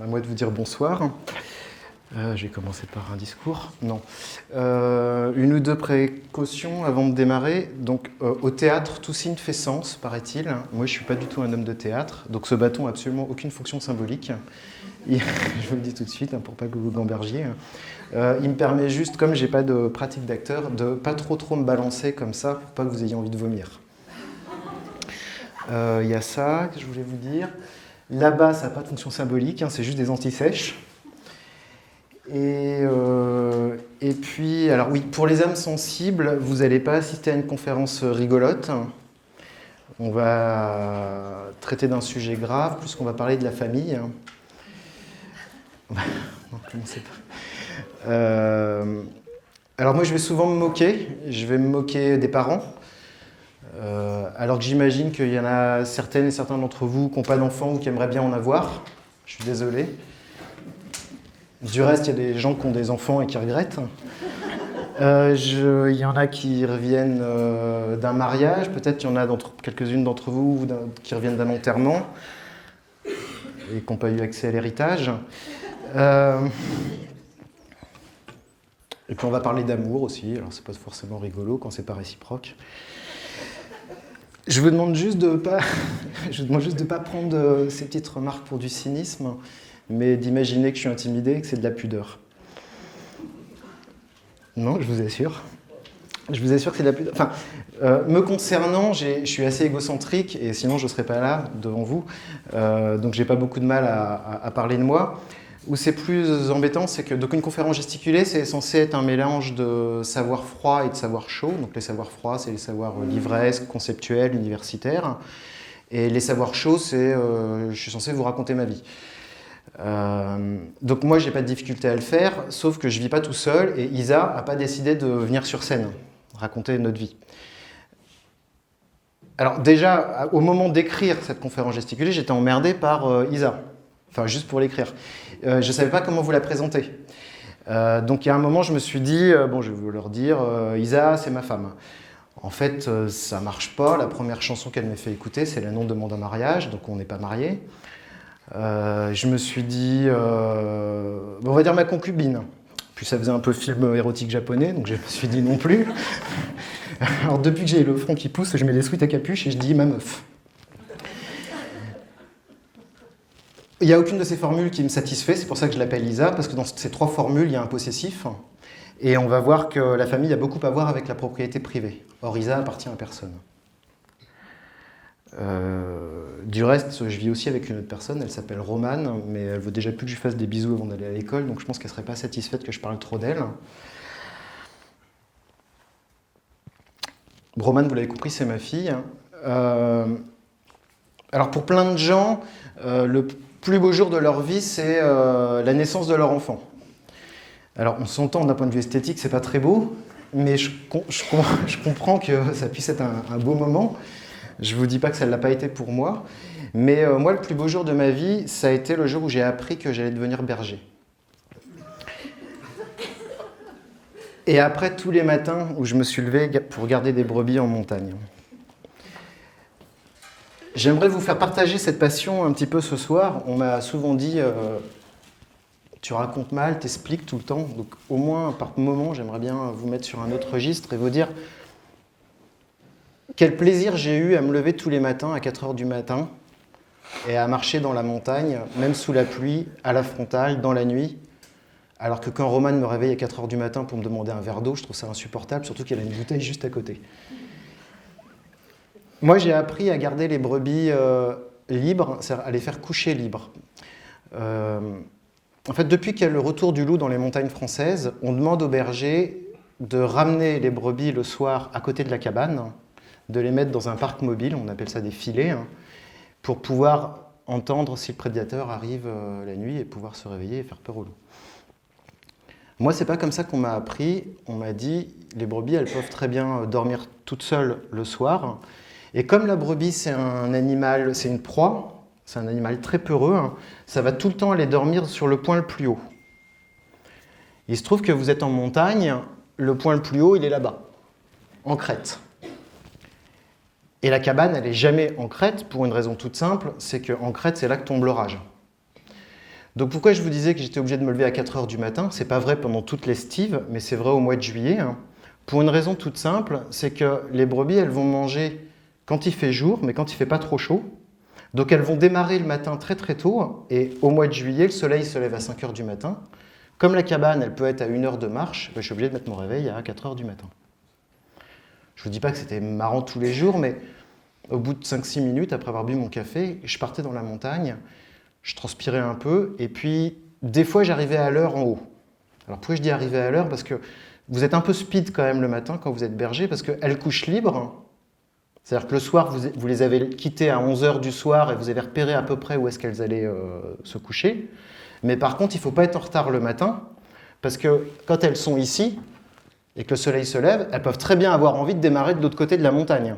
À moi de vous dire bonsoir. Je vais commencer par un discours. Non. Une ou deux précautions avant de démarrer. Donc, au théâtre, tout signe fait sens, paraît-il. Moi, je ne suis pas du tout un homme de théâtre, donc ce bâton n'a absolument aucune fonction symbolique. Je vous le dis tout de suite, pour pas que vous gambergiez. Il me permet juste, comme j'ai pas de pratique d'acteur, de pas trop me balancer comme ça, pour pas que vous ayez envie de vomir. Il y a ça que je voulais vous dire. Là-bas, ça n'a pas de fonction symbolique, c'est juste des antisèches. Et puis, alors oui, pour les âmes sensibles, vous n'allez pas assister à une conférence rigolote. On va traiter d'un sujet grave, puisqu'on va parler de la famille. Non, commencez pas. Alors moi, je vais souvent me moquer. Je vais me moquer des parents. Alors que j'imagine qu'il y en a certaines et certains d'entre vous qui n'ont pas d'enfants ou qui aimeraient bien en avoir. Je suis désolé. Du reste, il y a des gens qui ont des enfants et qui regrettent. Il y en a qui reviennent d'un mariage, peut-être qu'il y en a quelques-unes d'entre vous qui reviennent d'un enterrement et qui n'ont pas eu accès à l'héritage. Et puis on va parler d'amour aussi, alors c'est pas forcément rigolo quand c'est pas réciproque. Je vous demande juste de pas prendre ces petites remarques pour du cynisme, mais d'imaginer que je suis intimidé et que c'est de la pudeur. Non, je vous assure. Je vous assure que c'est de la pudeur. Enfin, me concernant, je suis assez égocentrique et sinon je ne serais pas là devant vous. Donc j'ai pas beaucoup de mal à parler de moi. Où c'est plus embêtant, c'est que donc une conférence gesticulée, c'est censé être un mélange de savoir froid et de savoir chaud. Donc les savoirs froids, c'est les savoirs livresques, conceptuels, universitaires. Et les savoirs chauds, c'est je suis censé vous raconter ma vie. Donc moi, j'ai pas de difficulté à le faire, sauf que je vis pas tout seul et Isa n'a pas décidé de venir sur scène raconter notre vie. Alors déjà, au moment d'écrire cette conférence gesticulée, j'étais emmerdé par Isa. Enfin, juste pour l'écrire. Je ne savais pas comment vous la présenter. Donc, il y a un moment, je me suis dit, bon, je vais vous leur dire, Isa, c'est ma femme. En fait, ça ne marche pas. La première chanson qu'elle m'a fait écouter, c'est La non-demande en mariage, donc on n'est pas mariés. Je me suis dit, bon, on va dire ma concubine. Puis ça faisait un peu film érotique japonais, donc je me suis dit non plus. Alors, depuis que j'ai le front qui pousse, je mets des sweats à capuche et je dis ma meuf. Il n'y a aucune de ces formules qui me satisfait, c'est pour ça que je l'appelle Isa, parce que dans ces trois formules, il y a un possessif. Et on va voir que la famille a beaucoup à voir avec la propriété privée. Or, Isa appartient à personne. Du reste, je vis aussi avec une autre personne, elle s'appelle Romane, mais elle veut déjà plus que je lui fasse des bisous avant d'aller à l'école, donc je pense qu'elle ne serait pas satisfaite que je parle trop d'elle. Romane, vous l'avez compris, c'est ma fille. Alors pour plein de gens, le plus beau jour de leur vie, c'est la naissance de leur enfant. Alors on s'entend d'un point de vue esthétique, c'est pas très beau, mais je comprends que ça puisse être un beau moment. Je vous dis pas que ça ne l'a pas été pour moi, mais moi le plus beau jour de ma vie, ça a été le jour où j'ai appris que j'allais devenir berger. Et après tous les matins où je me suis levé pour garder des brebis en montagne. J'aimerais vous faire partager cette passion un petit peu ce soir. On m'a souvent dit tu racontes mal, t'expliques tout le temps. Donc au moins par moment, j'aimerais bien vous mettre sur un autre registre et vous dire quel plaisir j'ai eu à me lever tous les matins à 4h du matin et à marcher dans la montagne, même sous la pluie, à la frontale, dans la nuit. Alors que quand Romane me réveille à 4h du matin pour me demander un verre d'eau, je trouve ça insupportable, surtout qu'elle a une bouteille juste à côté. Moi, j'ai appris à garder les brebis libres, c'est-à-dire à les faire coucher libres. En fait, depuis qu'il y a le retour du loup dans les montagnes françaises, on demande aux bergers de ramener les brebis le soir à côté de la cabane, de les mettre dans un parc mobile, on appelle ça des filets, pour pouvoir entendre si le prédateur arrive la nuit et pouvoir se réveiller et faire peur au loup. Moi, c'est pas comme ça qu'on m'a appris. On m'a dit, les brebis, elles peuvent très bien dormir toutes seules le soir. Et comme la brebis, c'est un animal, c'est une proie, c'est un animal très peureux, ça va tout le temps aller dormir sur le point le plus haut. Il se trouve que vous êtes en montagne, le point le plus haut, il est là-bas, en crête. Et la cabane, elle n'est jamais en crête pour une raison toute simple, c'est qu'en crête, c'est là que tombe l'orage. Donc pourquoi je vous disais que j'étais obligé de me lever à 4 heures du matin? C'est pas vrai pendant toute l'estive, mais c'est vrai au mois de juillet, hein. Pour une raison toute simple, c'est que les brebis, elles vont manger quand il fait jour, mais quand il fait pas trop chaud. Donc elles vont démarrer le matin très très tôt, et au mois de juillet, le soleil se lève à 5 heures du matin. Comme la cabane, elle peut être à 1 heure de marche, je suis obligé de mettre mon réveil à 4 heures du matin. Je ne vous dis pas que c'était marrant tous les jours, mais au bout de 5-6 minutes, après avoir bu mon café, je partais dans la montagne, je transpirais un peu, et puis des fois j'arrivais à l'heure en haut. Alors pourquoi je dis arriver à l'heure? Parce que vous êtes un peu speed quand même le matin quand vous êtes berger, parce qu'elles couchent libres. C'est-à-dire que le soir, vous les avez quittées à 11 heures du soir et vous avez repéré à peu près où est-ce qu'elles allaient se coucher. Mais par contre, il ne faut pas être en retard le matin, parce que quand elles sont ici, et que le soleil se lève, elles peuvent très bien avoir envie de démarrer de l'autre côté de la montagne,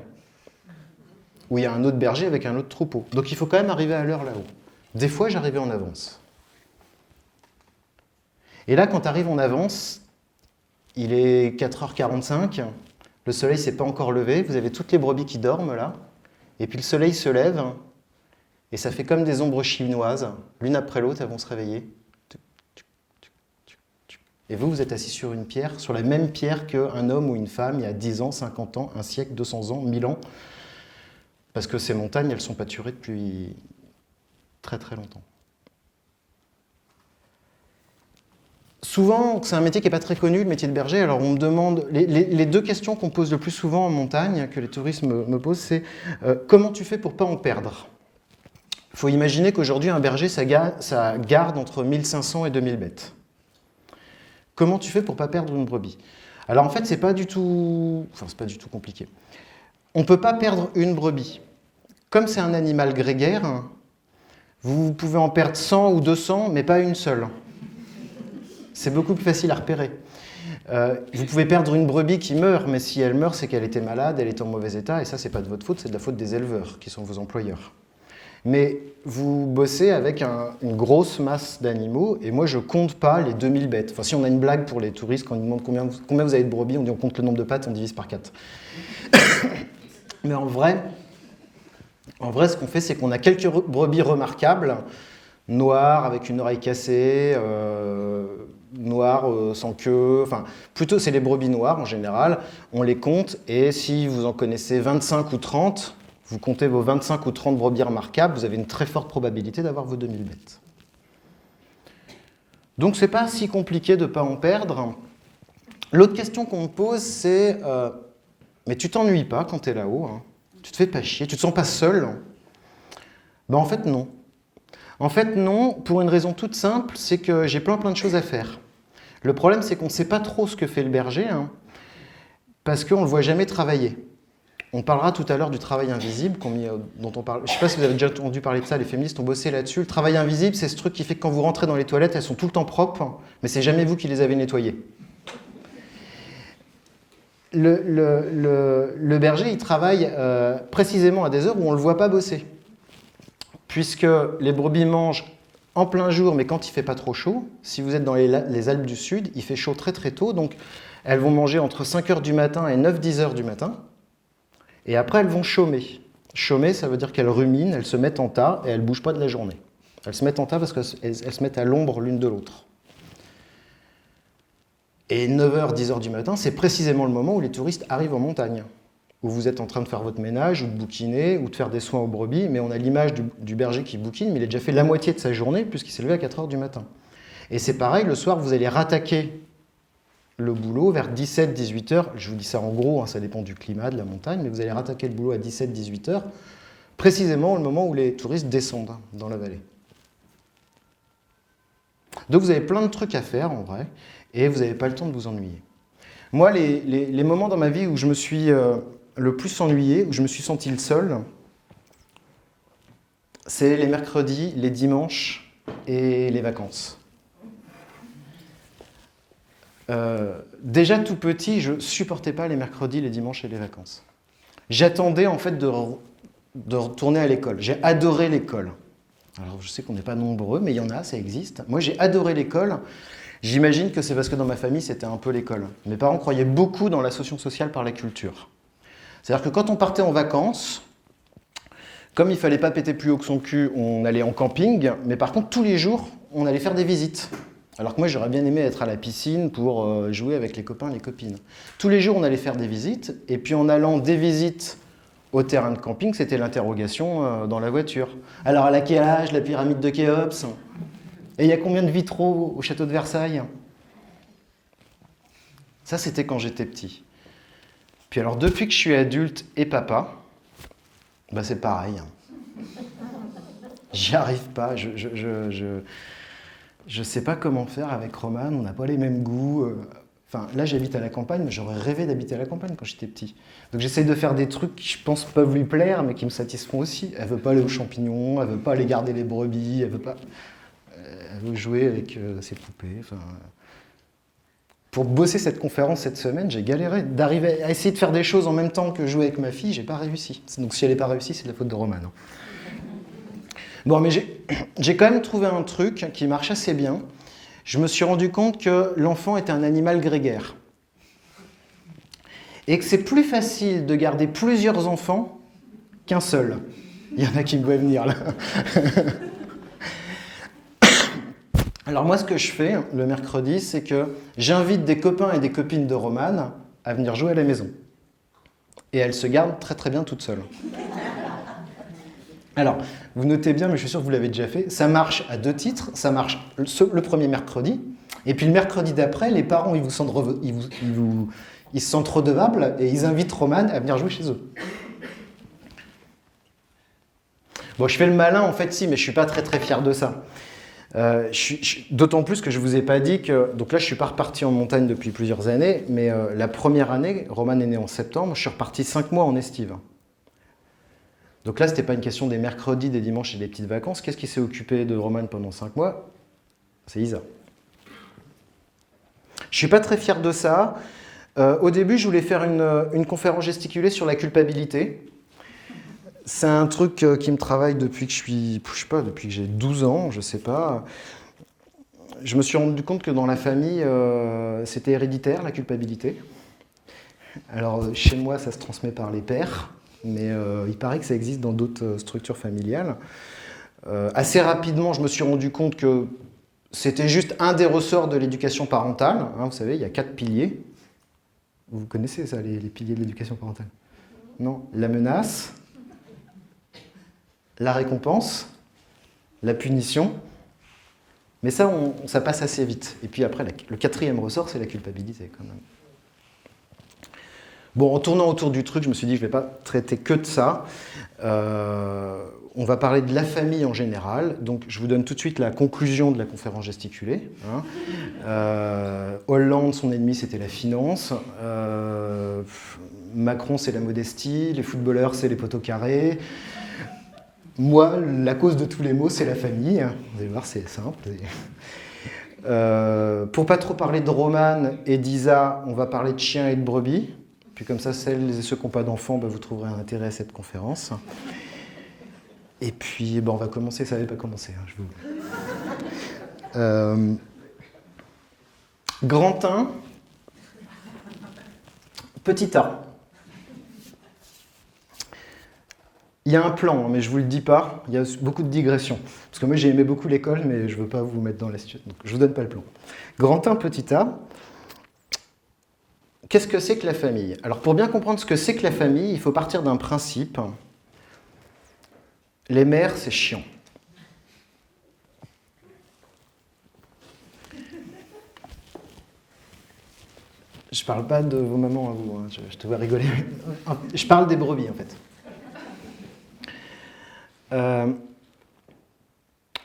où il y a un autre berger avec un autre troupeau. Donc il faut quand même arriver à l'heure là-haut. Des fois, j'arrivais en avance. Et là, quand tu arrives en avance, il est 4h45, le soleil ne s'est pas encore levé, vous avez toutes les brebis qui dorment là, et puis le soleil se lève, et ça fait comme des ombres chinoises, l'une après l'autre, elles vont se réveiller. Et vous, vous êtes assis sur une pierre, sur la même pierre qu'un homme ou une femme il y a 10 ans, 50 ans, un siècle, 200 ans, 1000 ans, parce que ces montagnes, elles sont pâturées depuis très très longtemps. Souvent, c'est un métier qui n'est pas très connu, le métier de berger. Alors on me demande, les deux questions qu'on pose le plus souvent en montagne, que les touristes me posent, c'est comment tu fais pour ne pas en perdre? Il faut imaginer qu'aujourd'hui, un berger, ça garde entre 1500 et 2000 bêtes. Comment tu fais pour ne pas perdre une brebis? Alors en fait, c'est pas du tout compliqué. On ne peut pas perdre une brebis. Comme c'est un animal grégaire, vous pouvez en perdre 100 ou 200, mais pas une seule. C'est beaucoup plus facile à repérer. Vous pouvez perdre une brebis qui meurt, mais si elle meurt, c'est qu'elle était malade, elle était en mauvais état, et ça, c'est pas de votre faute, c'est de la faute des éleveurs, qui sont vos employeurs. Mais vous bossez avec une grosse masse d'animaux, et moi, je compte pas les 2000 bêtes. Enfin, si on a une blague pour les touristes, quand ils demandent combien vous avez de brebis, on dit on compte le nombre de pattes, on divise par 4. Mais en vrai, ce qu'on fait, c'est qu'on a quelques brebis remarquables, noires avec une oreille cassée, noires sans queue, enfin, plutôt c'est les brebis noires en général, on les compte, et si vous en connaissez 25 ou 30, vous comptez vos 25 ou 30 brebis remarquables, vous avez une très forte probabilité d'avoir vos 2000 bêtes. Donc c'est pas si compliqué de ne pas en perdre. L'autre question qu'on me pose, c'est mais tu t'ennuies pas quand tu es là-haut, hein? Tu te fais pas chier, tu te sens pas seul? Ben en fait non. En fait non, pour une raison toute simple, c'est que j'ai plein de choses à faire. Le problème, c'est qu'on ne sait pas trop ce que fait le berger, hein, parce qu'on ne le voit jamais travailler. On parlera tout à l'heure du travail invisible, dont on parle. Je ne sais pas si vous avez déjà entendu parler de ça, les féministes ont bossé là-dessus. Le travail invisible, c'est ce truc qui fait que quand vous rentrez dans les toilettes, elles sont tout le temps propres, mais c'est jamais vous qui les avez nettoyées. Le berger, il travaille précisément à des heures où on ne le voit pas bosser. Puisque les brebis mangent en plein jour, mais quand il ne fait pas trop chaud. Si vous êtes dans les Alpes du Sud, il fait chaud très très tôt, donc elles vont manger entre 5 heures du matin et 9-10 heures du matin. Et après, elles vont chômer. Chômer, ça veut dire qu'elles ruminent, elles se mettent en tas et elles ne bougent pas de la journée. Elles se mettent en tas parce qu'elles se mettent à l'ombre l'une de l'autre. Et 9h, 10h du matin, c'est précisément le moment où les touristes arrivent en montagne, où vous êtes en train de faire votre ménage, ou de bouquiner, ou de faire des soins aux brebis, mais on a l'image du berger qui bouquine, mais il a déjà fait la moitié de sa journée puisqu'il s'est levé à 4h du matin. Et c'est pareil, le soir, vous allez rattaquer le boulot vers 17-18 heures. Je vous dis ça en gros, hein, ça dépend du climat, de la montagne, mais vous allez rattaquer le boulot à 17-18 heures, précisément au moment où les touristes descendent dans la vallée. Donc vous avez plein de trucs à faire en vrai, et vous n'avez pas le temps de vous ennuyer. Moi, les moments dans ma vie où je me suis le plus ennuyé, où je me suis senti le seul, c'est les mercredis, les dimanches et les vacances. Déjà tout petit, je ne supportais pas les mercredis, les dimanches et les vacances. J'attendais en fait de retourner à l'école. J'ai adoré l'école. Alors je sais qu'on n'est pas nombreux, mais il y en a, ça existe. Moi j'ai adoré l'école. J'imagine que c'est parce que dans ma famille c'était un peu l'école. Mes parents croyaient beaucoup dans l'association sociale par la culture. C'est-à-dire que quand on partait en vacances, comme il ne fallait pas péter plus haut que son cul, on allait en camping, mais par contre tous les jours, on allait faire des visites. Alors que moi, j'aurais bien aimé être à la piscine pour jouer avec les copains et les copines. Tous les jours, on allait faire des visites, et puis en allant des visites au terrain de camping, c'était l'interrogation dans la voiture. Alors, à quel âge la pyramide de Khéops? Et il y a combien de vitraux au château de Versailles? Ça, c'était quand j'étais petit. Puis alors, depuis que je suis adulte et papa, bah c'est pareil. J'y arrive pas. Je sais pas comment faire avec Roman, on n'a pas les mêmes goûts. Enfin, là, j'habite à la campagne, mais j'aurais rêvé d'habiter à la campagne quand j'étais petit. Donc j'essaye de faire des trucs qui, je pense, peuvent lui plaire, mais qui me satisfont aussi. Elle veut pas aller aux champignons, elle veut pas aller garder les brebis, elle veut jouer avec ses poupées. Enfin, pour bosser cette conférence cette semaine, j'ai galéré d'arriver à essayer de faire des choses en même temps que jouer avec ma fille, j'ai pas réussi. Donc si elle n'est pas réussie, c'est de la faute de Roman. Bon, mais j'ai quand même trouvé un truc qui marche assez bien. Je me suis rendu compte que l'enfant était un animal grégaire. Et que c'est plus facile de garder plusieurs enfants qu'un seul. Il y en a qui me voient venir là. Alors moi, ce que je fais le mercredi, c'est que j'invite des copains et des copines de Romane à venir jouer à la maison. Et elle se garde très très bien toute seule. Alors, vous notez bien, mais je suis sûr que vous l'avez déjà fait, ça marche à 2 titres. Ça marche le premier mercredi, et puis le mercredi d'après, les parents ils se sentent redevables et ils invitent Romane à venir jouer chez eux. Bon, je fais le malin en fait, si, mais je ne suis pas très très fier de ça. D'autant plus que je ne vous ai pas dit que... Donc là, je ne suis pas reparti en montagne depuis plusieurs années, mais la première année, Romane est né en septembre, je suis reparti 5 mois en estive. Donc là, ce n'était pas une question des mercredis, des dimanches et des petites vacances. Qu'est-ce qui s'est occupé de Romane pendant 5 mois? C'est Isa. Je ne suis pas très fier de ça. Au début, je voulais faire une conférence gesticulée sur la culpabilité. C'est un truc qui me travaille depuis que depuis que j'ai 12 ans, je sais pas. Je me suis rendu compte que dans la famille, c'était héréditaire, la culpabilité. Alors, chez moi, ça se transmet par les pères, mais il paraît que ça existe dans d'autres structures familiales. Assez rapidement, je me suis rendu compte que c'était juste un des ressorts de l'éducation parentale. Hein, vous savez, il y a 4 piliers. Vous connaissez ça, les piliers de l'éducation parentale? Non, la menace, la récompense, la punition, mais ça, ça passe assez vite. Et puis après, le 4e ressort, c'est la culpabilité quand même. Bon, en tournant autour du truc, je me suis dit, je ne vais pas traiter que de ça. On va parler de la famille en général. Donc, je vous donne tout de suite la conclusion de la conférence gesticulée. Hollande, son ennemi, c'était la finance. Macron, c'est la modestie. Les footballeurs, c'est les poteaux carrés. Moi, la cause de tous les maux, c'est la famille. Vous allez voir, c'est simple. Pour pas trop parler de Romane et d'Isa, on va parler de chiens et de brebis. Puis comme ça, celles et ceux qui n'ont pas d'enfants, vous trouverez un intérêt à cette conférence. Et puis, on va commencer. Ça n'avait pas commencé, je vous... Grand 1, petit a. Il y a un plan, mais je ne vous le dis pas. Il y a beaucoup de digressions. Parce que moi, j'ai aimé beaucoup l'école, mais je ne veux pas vous mettre dans la situation. Donc, je ne vous donne pas le plan. Grand 1, petit a. Qu'est-ce que c'est que la famille? Alors, pour bien comprendre ce que c'est que la famille, il faut partir d'un principe. Les mères, c'est chiant. Je ne parle pas de vos mamans à vous, hein. Je te vois rigoler. Je parle des brebis, en fait.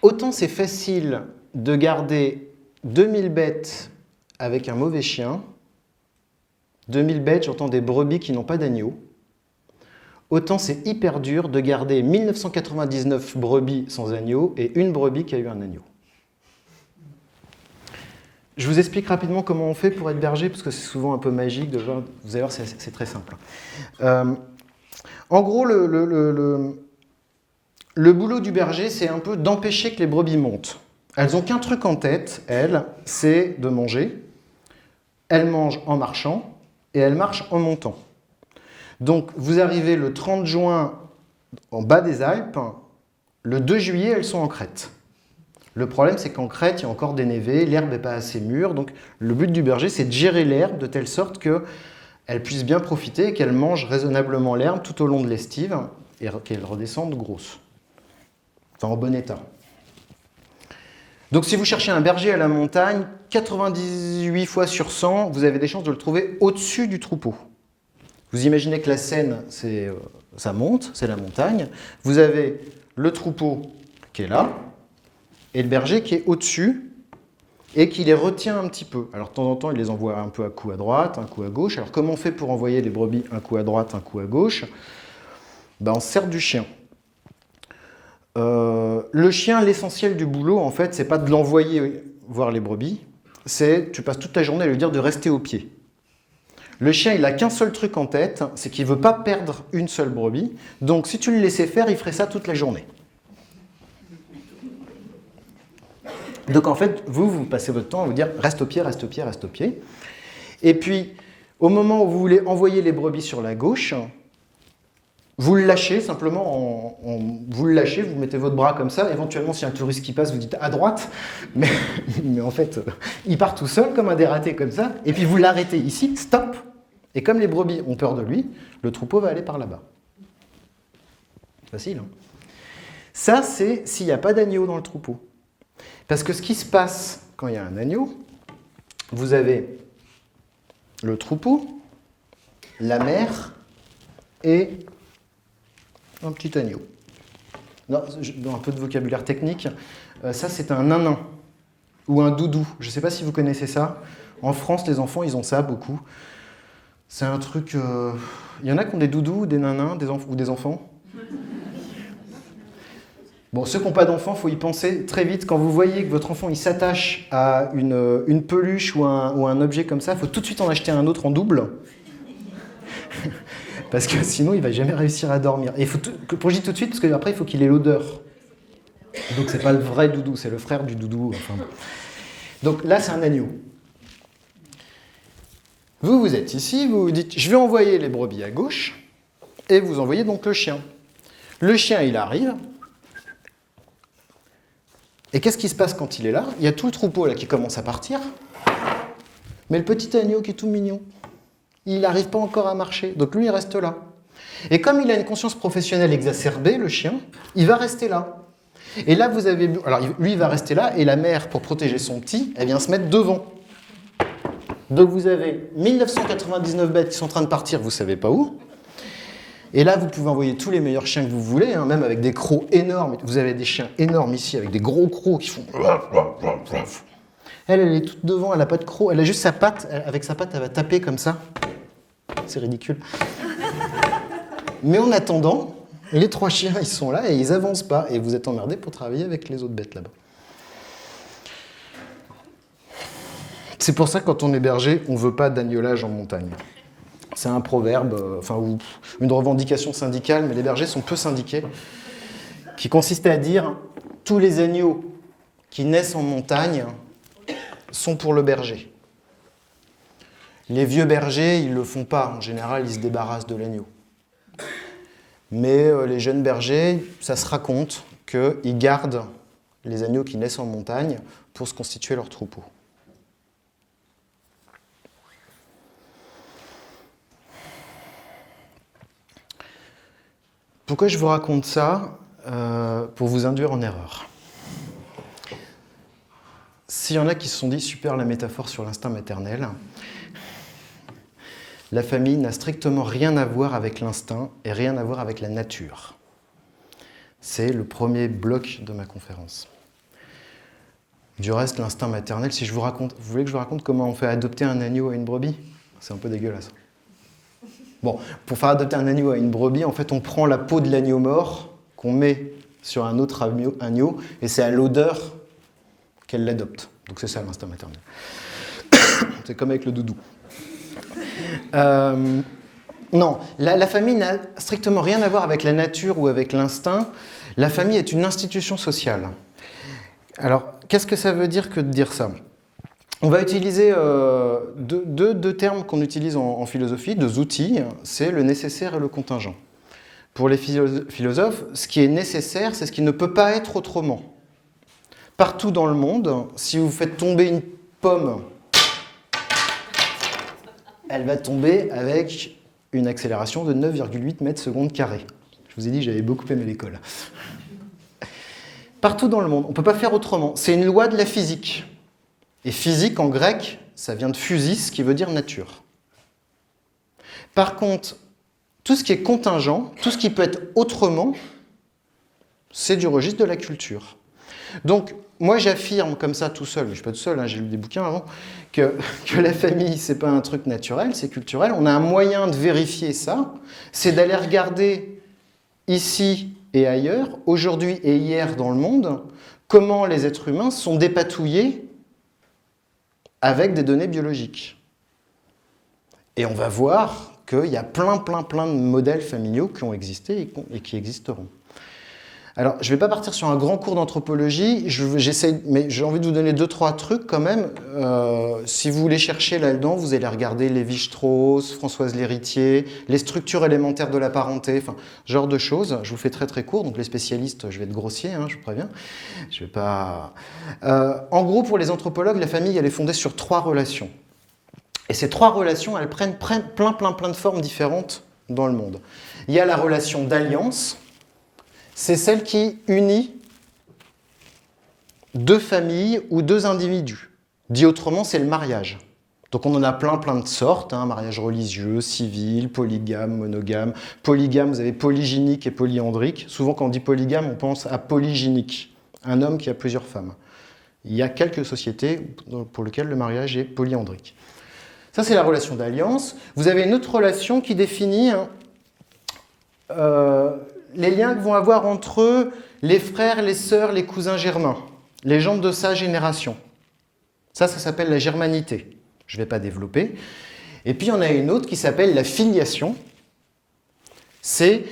Autant c'est facile de garder 2000 bêtes avec un mauvais chien. 2000 bêtes, j'entends des brebis qui n'ont pas d'agneau. Autant c'est hyper dur de garder 1999 brebis sans agneau et une brebis qui a eu un agneau. Je vous explique rapidement comment on fait pour être berger, parce que c'est souvent un peu magique. Vous allez voir, c'est très simple. En gros, le boulot du berger, c'est un peu d'empêcher que les brebis montent. Elles n'ont qu'un truc en tête, elles, c'est de manger. Elles mangent en marchant et elles marchent en montant. Donc, vous arrivez le 30 juin en bas des Alpes, le 2 juillet, elles sont en crête. Le problème, c'est qu'en crête, il y a encore des névés, l'herbe n'est pas assez mûre, donc le but du berger, c'est de gérer l'herbe de telle sorte qu'elle puisse bien profiter et qu'elle mange raisonnablement l'herbe tout au long de l'estive et qu'elle redescende grosse, enfin en bon état. Donc si vous cherchez un berger à la montagne, 98 fois sur 100, vous avez des chances de le trouver au-dessus du troupeau. Vous imaginez que la Seine, ça monte, c'est la montagne. Vous avez le troupeau qui est là, et le berger qui est au-dessus, et qui les retient un petit peu. Alors de temps en temps, il les envoie un peu à coup à droite, un coup à gauche. Alors comment on fait pour envoyer les brebis un coup à droite, un coup à gauche? Ben, on se sert du chien. Le chien, l'essentiel du boulot, en fait, c'est pas de l'envoyer voir les brebis, c'est tu passes toute la journée à lui dire de rester au pied. Le chien, il a qu'un seul truc en tête, c'est qu'il veut pas perdre une seule brebis. Donc si tu le laissais faire, il ferait ça toute la journée. Donc en fait, vous passez votre temps à vous dire reste au pied, reste au pied, reste au pied. Et puis, au moment où vous voulez envoyer les brebis sur la gauche, vous le lâchez simplement, vous le lâchez, vous mettez votre bras comme ça, éventuellement si y a un touriste qui passe, vous dites à droite, mais en fait, il part tout seul comme un dératé comme ça, et puis vous l'arrêtez ici, stop, et comme les brebis ont peur de lui, le troupeau va aller par là-bas. Facile, hein? Ça, c'est s'il n'y a pas d'agneau dans le troupeau. Parce que ce qui se passe quand il y a un agneau, vous avez le troupeau, la mère et un petit agneau. Non, dans un peu de vocabulaire technique, ça c'est un nanin ou un doudou. Je ne sais pas si vous connaissez ça. En France, les enfants, ils ont ça beaucoup. C'est un truc... Il y en a qui ont des doudous, des nanins ou des enfants. Bon, ceux qui n'ont pas d'enfants, il faut y penser très vite. Quand vous voyez que votre enfant il s'attache à une peluche ou un objet comme ça, il faut tout de suite en acheter un autre en double. Parce que sinon, il ne va jamais réussir à dormir. Et il faut pour je dis tout de suite, parce qu'après, il faut qu'il ait l'odeur. Donc, ce n'est pas le vrai doudou, c'est le frère du doudou. Enfin. Donc là, c'est un agneau. Vous êtes ici, vous vous dites, je vais envoyer les brebis à gauche, et vous envoyez donc le chien. Le chien, il arrive. Et qu'est-ce qui se passe quand il est là? Il y a tout le troupeau là qui commence à partir, mais le petit agneau qui est tout mignon, il n'arrive pas encore à marcher, donc lui il reste là. Et comme il a une conscience professionnelle exacerbée, le chien, il va rester là. Et là vous avez... Alors lui il va rester là, et la mère, pour protéger son petit, elle vient se mettre devant. Donc vous avez 1999 bêtes qui sont en train de partir, vous ne savez pas où. Et là, vous pouvez envoyer tous les meilleurs chiens que vous voulez, hein, même avec des crocs énormes. Vous avez des chiens énormes ici, avec des gros crocs qui font... Elle est toute devant, elle n'a pas de crocs. Elle a juste sa patte. Avec sa patte, elle va taper comme ça. C'est ridicule. Mais en attendant, les trois chiens, ils sont là et ils n'avancent pas. Et vous êtes emmerdés pour travailler avec les autres bêtes là-bas. C'est pour ça que quand on est berger, on ne veut pas d'agnolage en montagne. C'est un proverbe, ou une revendication syndicale, mais les bergers sont peu syndiqués, qui consiste à dire « tous les agneaux qui naissent en montagne sont pour le berger ». Les vieux bergers, ils ne le font pas. En général, ils se débarrassent de l'agneau. Mais les jeunes bergers, ça se raconte qu'ils gardent les agneaux qui naissent en montagne pour se constituer leur troupeau. Pourquoi je vous raconte ça? Pour vous induire en erreur. S'il y en a qui se sont dit « super la métaphore sur l'instinct maternel », la famille n'a strictement rien à voir avec l'instinct et rien à voir avec la nature. C'est le premier bloc de ma conférence. Du reste, l'instinct maternel, si je vous raconte... Vous voulez que je vous raconte comment on fait adopter un agneau à une brebis? C'est un peu dégueulasse. Bon, pour faire adopter un agneau à une brebis, en fait, on prend la peau de l'agneau mort qu'on met sur un autre agneau, et c'est à l'odeur qu'elle l'adopte. Donc c'est ça l'instinct maternel. C'est comme avec le doudou. Non, la famille n'a strictement rien à voir avec la nature ou avec l'instinct. La famille est une institution sociale. Alors, qu'est-ce que ça veut dire que de dire ça? On va utiliser deux termes qu'on utilise en philosophie, deux outils, c'est le nécessaire et le contingent. Pour les philosophes, ce qui est nécessaire, c'est ce qui ne peut pas être autrement. partout dans le monde, si vous faites tomber une pomme, elle va tomber avec une accélération de 9,8 mètres secondes carrés. Je vous ai dit que j'avais beaucoup aimé l'école. Partout dans le monde, on ne peut pas faire autrement. C'est une loi de la physique. Et physique, en grec, ça vient de physis, qui veut dire nature. Par contre, tout ce qui est contingent, tout ce qui peut être autrement, c'est du registre de la culture. Donc, moi, j'affirme comme ça tout seul, mais je ne suis pas tout seul, hein, j'ai lu des bouquins avant, que la famille, ce n'est pas un truc naturel, c'est culturel. On a un moyen de vérifier ça, c'est d'aller regarder ici et ailleurs, aujourd'hui et hier dans le monde, comment les êtres humains sont dépatouillés avec des données biologiques. Et on va voir qu'il y a plein de modèles familiaux qui ont existé et qui existeront. Alors, je ne vais pas partir sur un grand cours d'anthropologie, mais j'ai envie de vous donner 2-3 trucs quand même. Si vous voulez chercher là-dedans, vous allez regarder Lévi-Strauss, Françoise Lhéritier, les structures élémentaires de la parenté, enfin, ce genre de choses. Je vous fais très court, donc les spécialistes, je vais être grossier, hein, je vous préviens. Je vais pas... en gros, pour les anthropologues, la famille, elle est fondée sur 3 relations. Et ces 3 relations, elles prennent plein de formes différentes dans le monde. Il y a la relation d'alliance. C'est celle qui unit 2 familles ou 2 individus. Dit autrement, c'est le mariage. Donc on en a plein de sortes, hein, mariage religieux, civil, polygame, monogame. Polygame, vous avez polygynique et polyandrique. Souvent quand on dit polygame, on pense à polygynique, un homme qui a plusieurs femmes. Il y a quelques sociétés pour lesquelles le mariage est polyandrique. Ça, c'est la relation d'alliance. Vous avez une autre relation qui définit les liens que vont avoir entre eux les frères, les sœurs, les cousins germains, les gens de sa génération. Ça s'appelle la germanité. Je ne vais pas développer. Et puis, il y en a une autre qui s'appelle la filiation. C'est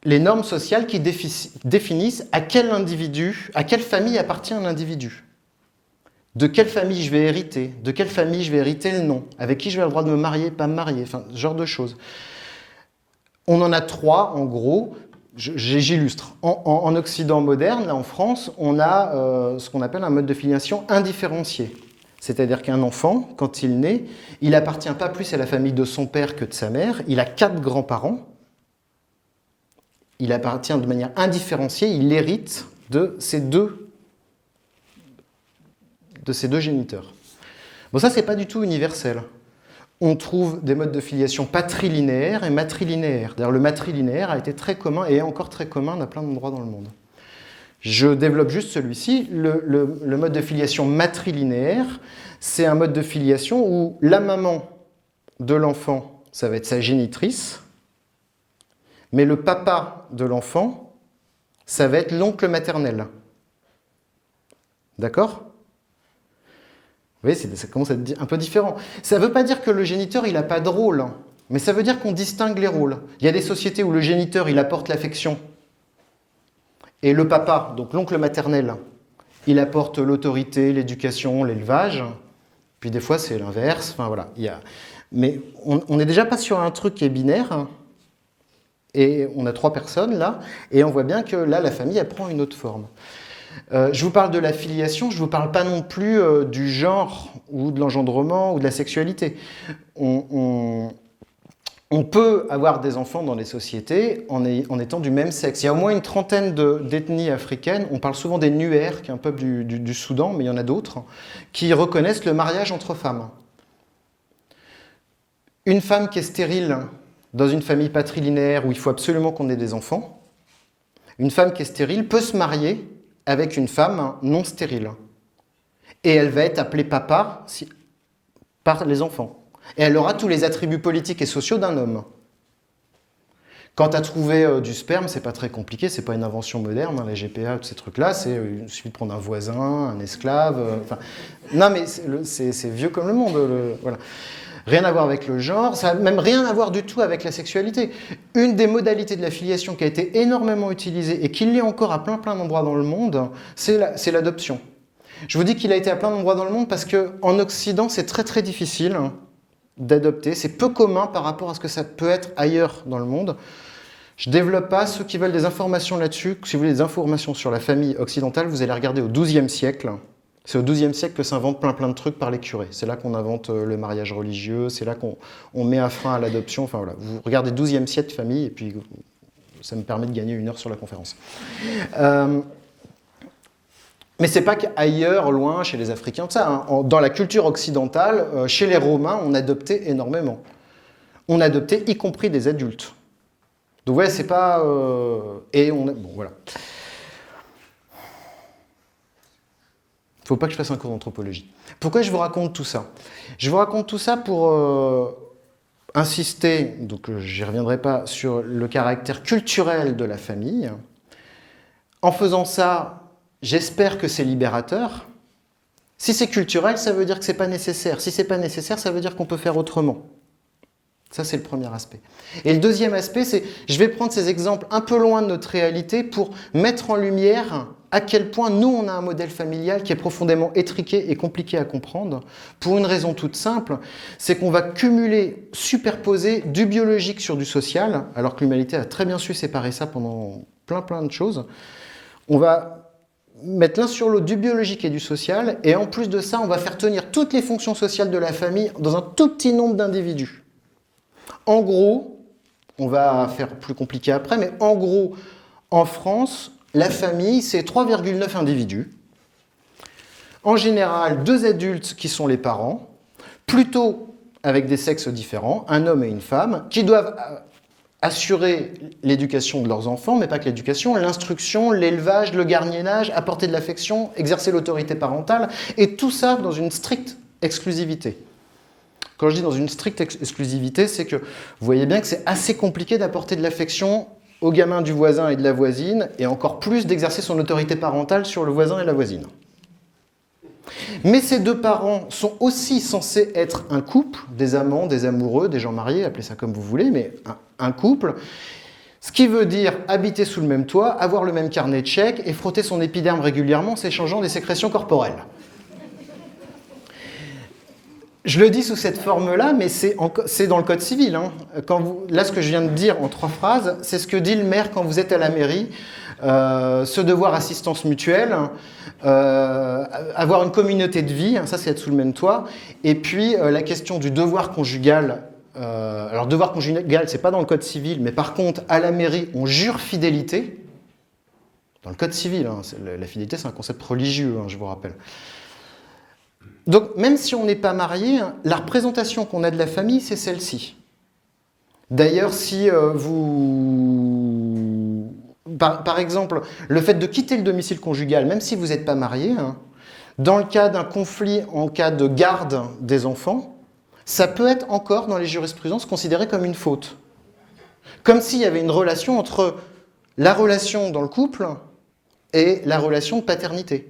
les normes sociales qui définissent à quel individu, à quelle famille appartient un individu. De quelle famille je vais hériter, de quelle famille je vais hériter le nom, avec qui je vais avoir le droit de me marier, pas me marier, enfin, ce genre de choses. On en a 3, en gros, j'illustre. En Occident moderne, là en France, on a ce qu'on appelle un mode de filiation indifférencié. C'est-à-dire qu'un enfant, quand il naît, il n'appartient pas plus à la famille de son père que de sa mère, il a 4 grands-parents, il appartient de manière indifférenciée, il hérite de ces deux géniteurs. Bon, ça, c'est pas du tout universel. On trouve des modes de filiation patrilinéaires et matrilinéaires. D'ailleurs, le matrilinéaire a été très commun et est encore très commun à plein d'endroits dans le monde. Je développe juste celui-ci. Le mode de filiation matrilinéaire, c'est un mode de filiation où la maman de l'enfant, ça va être sa génitrice, mais le papa de l'enfant, ça va être l'oncle maternel. D'accord ? Vous voyez, ça commence à être un peu différent. Ça ne veut pas dire que le géniteur, il n'a pas de rôle, hein, mais ça veut dire qu'on distingue les rôles. Il y a des sociétés où le géniteur, il apporte l'affection, et le papa, donc l'oncle maternel, il apporte l'autorité, l'éducation, l'élevage. Puis des fois, c'est l'inverse. Enfin, voilà, mais on n'est déjà pas sur un truc qui est binaire, hein, et on a 3 personnes là, et on voit bien que là, la famille, elle prend une autre forme. Je vous parle de la filiation, je ne vous parle pas non plus du genre ou de l'engendrement ou de la sexualité. On peut avoir des enfants dans les sociétés en étant du même sexe. Il y a au moins une trentaine d'ethnies africaines, on parle souvent des Nuer, qui est un peuple du Soudan, mais il y en a d'autres, qui reconnaissent le mariage entre femmes. Une femme qui est stérile dans une famille patrilinéaire où il faut absolument qu'on ait des enfants, une femme qui est stérile peut se marier avec une femme non stérile. Et elle va être appelée papa par les enfants. Et elle aura tous les attributs politiques et sociaux d'un homme. Quant à trouver du sperme, c'est pas très compliqué, c'est pas une invention moderne, hein, les GPA, tous ces trucs-là, il suffit de prendre un voisin, un esclave, non mais c'est vieux comme le monde, voilà. Rien à voir avec le genre, ça n'a même rien à voir du tout avec la sexualité. Une des modalités de la filiation qui a été énormément utilisée et qui l'est encore à plein d'endroits dans le monde, c'est l'adoption. Je vous dis qu'il a été à plein d'endroits dans le monde parce qu'en Occident, c'est très difficile d'adopter. C'est peu commun par rapport à ce que ça peut être ailleurs dans le monde. Je ne développe pas. Ceux qui veulent des informations là-dessus, si vous voulez des informations sur la famille occidentale, vous allez regarder au XIIe siècle. C'est au XIIe siècle que s'inventent plein de trucs par les curés. C'est là qu'on invente le mariage religieux, c'est là qu'on met un frein à l'adoption. Enfin voilà, vous regardez XIIe siècle famille et puis ça me permet de gagner 1 heure sur la conférence. Mais c'est pas qu'ailleurs, loin, chez les Africains, tout ça. Hein. Dans la culture occidentale, chez les Romains, on adoptait énormément. On adoptait y compris des adultes. Donc ouais, c'est pas... Bon, voilà. Faut pas que je fasse un cours d'anthropologie. Pourquoi je vous raconte tout ça? Je vous raconte tout ça pour insister, donc j'y reviendrai pas, sur le caractère culturel de la famille. En faisant ça, j'espère que c'est libérateur. Si c'est culturel, ça veut dire que c'est pas nécessaire. Si c'est pas nécessaire, ça veut dire qu'on peut faire autrement. Ça, c'est le premier aspect. Et le deuxième aspect, c'est je vais prendre ces exemples un peu loin de notre réalité pour mettre en lumière à quel point nous, on a un modèle familial qui est profondément étriqué et compliqué à comprendre, pour une raison toute simple, c'est qu'on va cumuler, superposer du biologique sur du social, alors que l'humanité a très bien su séparer ça pendant plein de choses. On va mettre l'un sur l'autre du biologique et du social, et en plus de ça, on va faire tenir toutes les fonctions sociales de la famille dans un tout petit nombre d'individus. En gros, on va faire plus compliqué après, mais en gros, en France, la famille, c'est 3,9 individus. En général, 2 adultes qui sont les parents, plutôt avec des sexes différents, un homme et une femme, qui doivent assurer l'éducation de leurs enfants, mais pas que l'éducation, l'instruction, l'élevage, le gardiennage, apporter de l'affection, exercer l'autorité parentale, et tout ça dans une stricte exclusivité. Quand je dis dans une stricte exclusivité, c'est que vous voyez bien que c'est assez compliqué d'apporter de l'affection aux gamins du voisin et de la voisine, et encore plus d'exercer son autorité parentale sur le voisin et la voisine. Mais ces 2 parents sont aussi censés être un couple, des amants, des amoureux, des gens mariés, appelez ça comme vous voulez, mais un couple, ce qui veut dire habiter sous le même toit, avoir le même carnet de chèques et frotter son épiderme régulièrement en s'échangeant des sécrétions corporelles. Je le dis sous cette forme-là, mais c'est dans le Code civil. Hein. Là, ce que je viens de dire en 3 phrases, c'est ce que dit le maire quand vous êtes à la mairie. Ce devoir assistance mutuelle, avoir une communauté de vie, ça c'est être sous le même toit. Et puis la question du devoir conjugal. Alors devoir conjugal, c'est pas dans le Code civil, mais par contre, à la mairie, on jure fidélité. Dans le Code civil, hein, la fidélité, c'est un concept religieux, hein, je vous rappelle. Donc, même si on n'est pas marié, la représentation qu'on a de la famille, c'est celle-ci. D'ailleurs, si vous... Par exemple, le fait de quitter le domicile conjugal, même si vous n'êtes pas marié, hein, dans le cas d'un conflit, en cas de garde des enfants, ça peut être encore, dans les jurisprudences, considéré comme une faute. Comme s'il y avait une relation entre la relation dans le couple et la relation de paternité.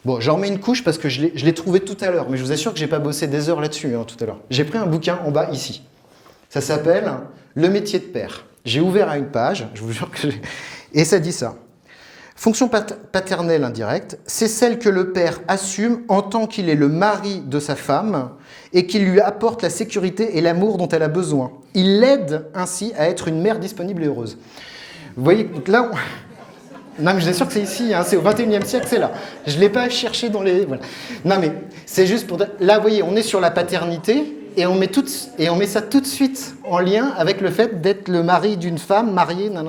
Bon, j'en remets une couche parce que je l'ai trouvé tout à l'heure, mais je vous assure que je n'ai pas bossé des heures là-dessus hein, tout à l'heure. J'ai pris un bouquin en bas ici. Ça s'appelle « Le métier de père ». J'ai ouvert à une page, je vous jure que j'ai... Et ça dit ça. Fonction paternelle indirecte, c'est celle que le père assume en tant qu'il est le mari de sa femme et qu'il lui apporte la sécurité et l'amour dont elle a besoin. Il l'aide ainsi à être une mère disponible et heureuse. Vous voyez, là... Non, mais je suis sûr que c'est ici, hein, c'est au XXIe siècle, c'est là. Je ne l'ai pas cherché dans les... Voilà. Non, mais c'est juste pour... Là, vous voyez, on est sur la paternité et on met ça tout de suite en lien avec le fait d'être le mari d'une femme mariée, non.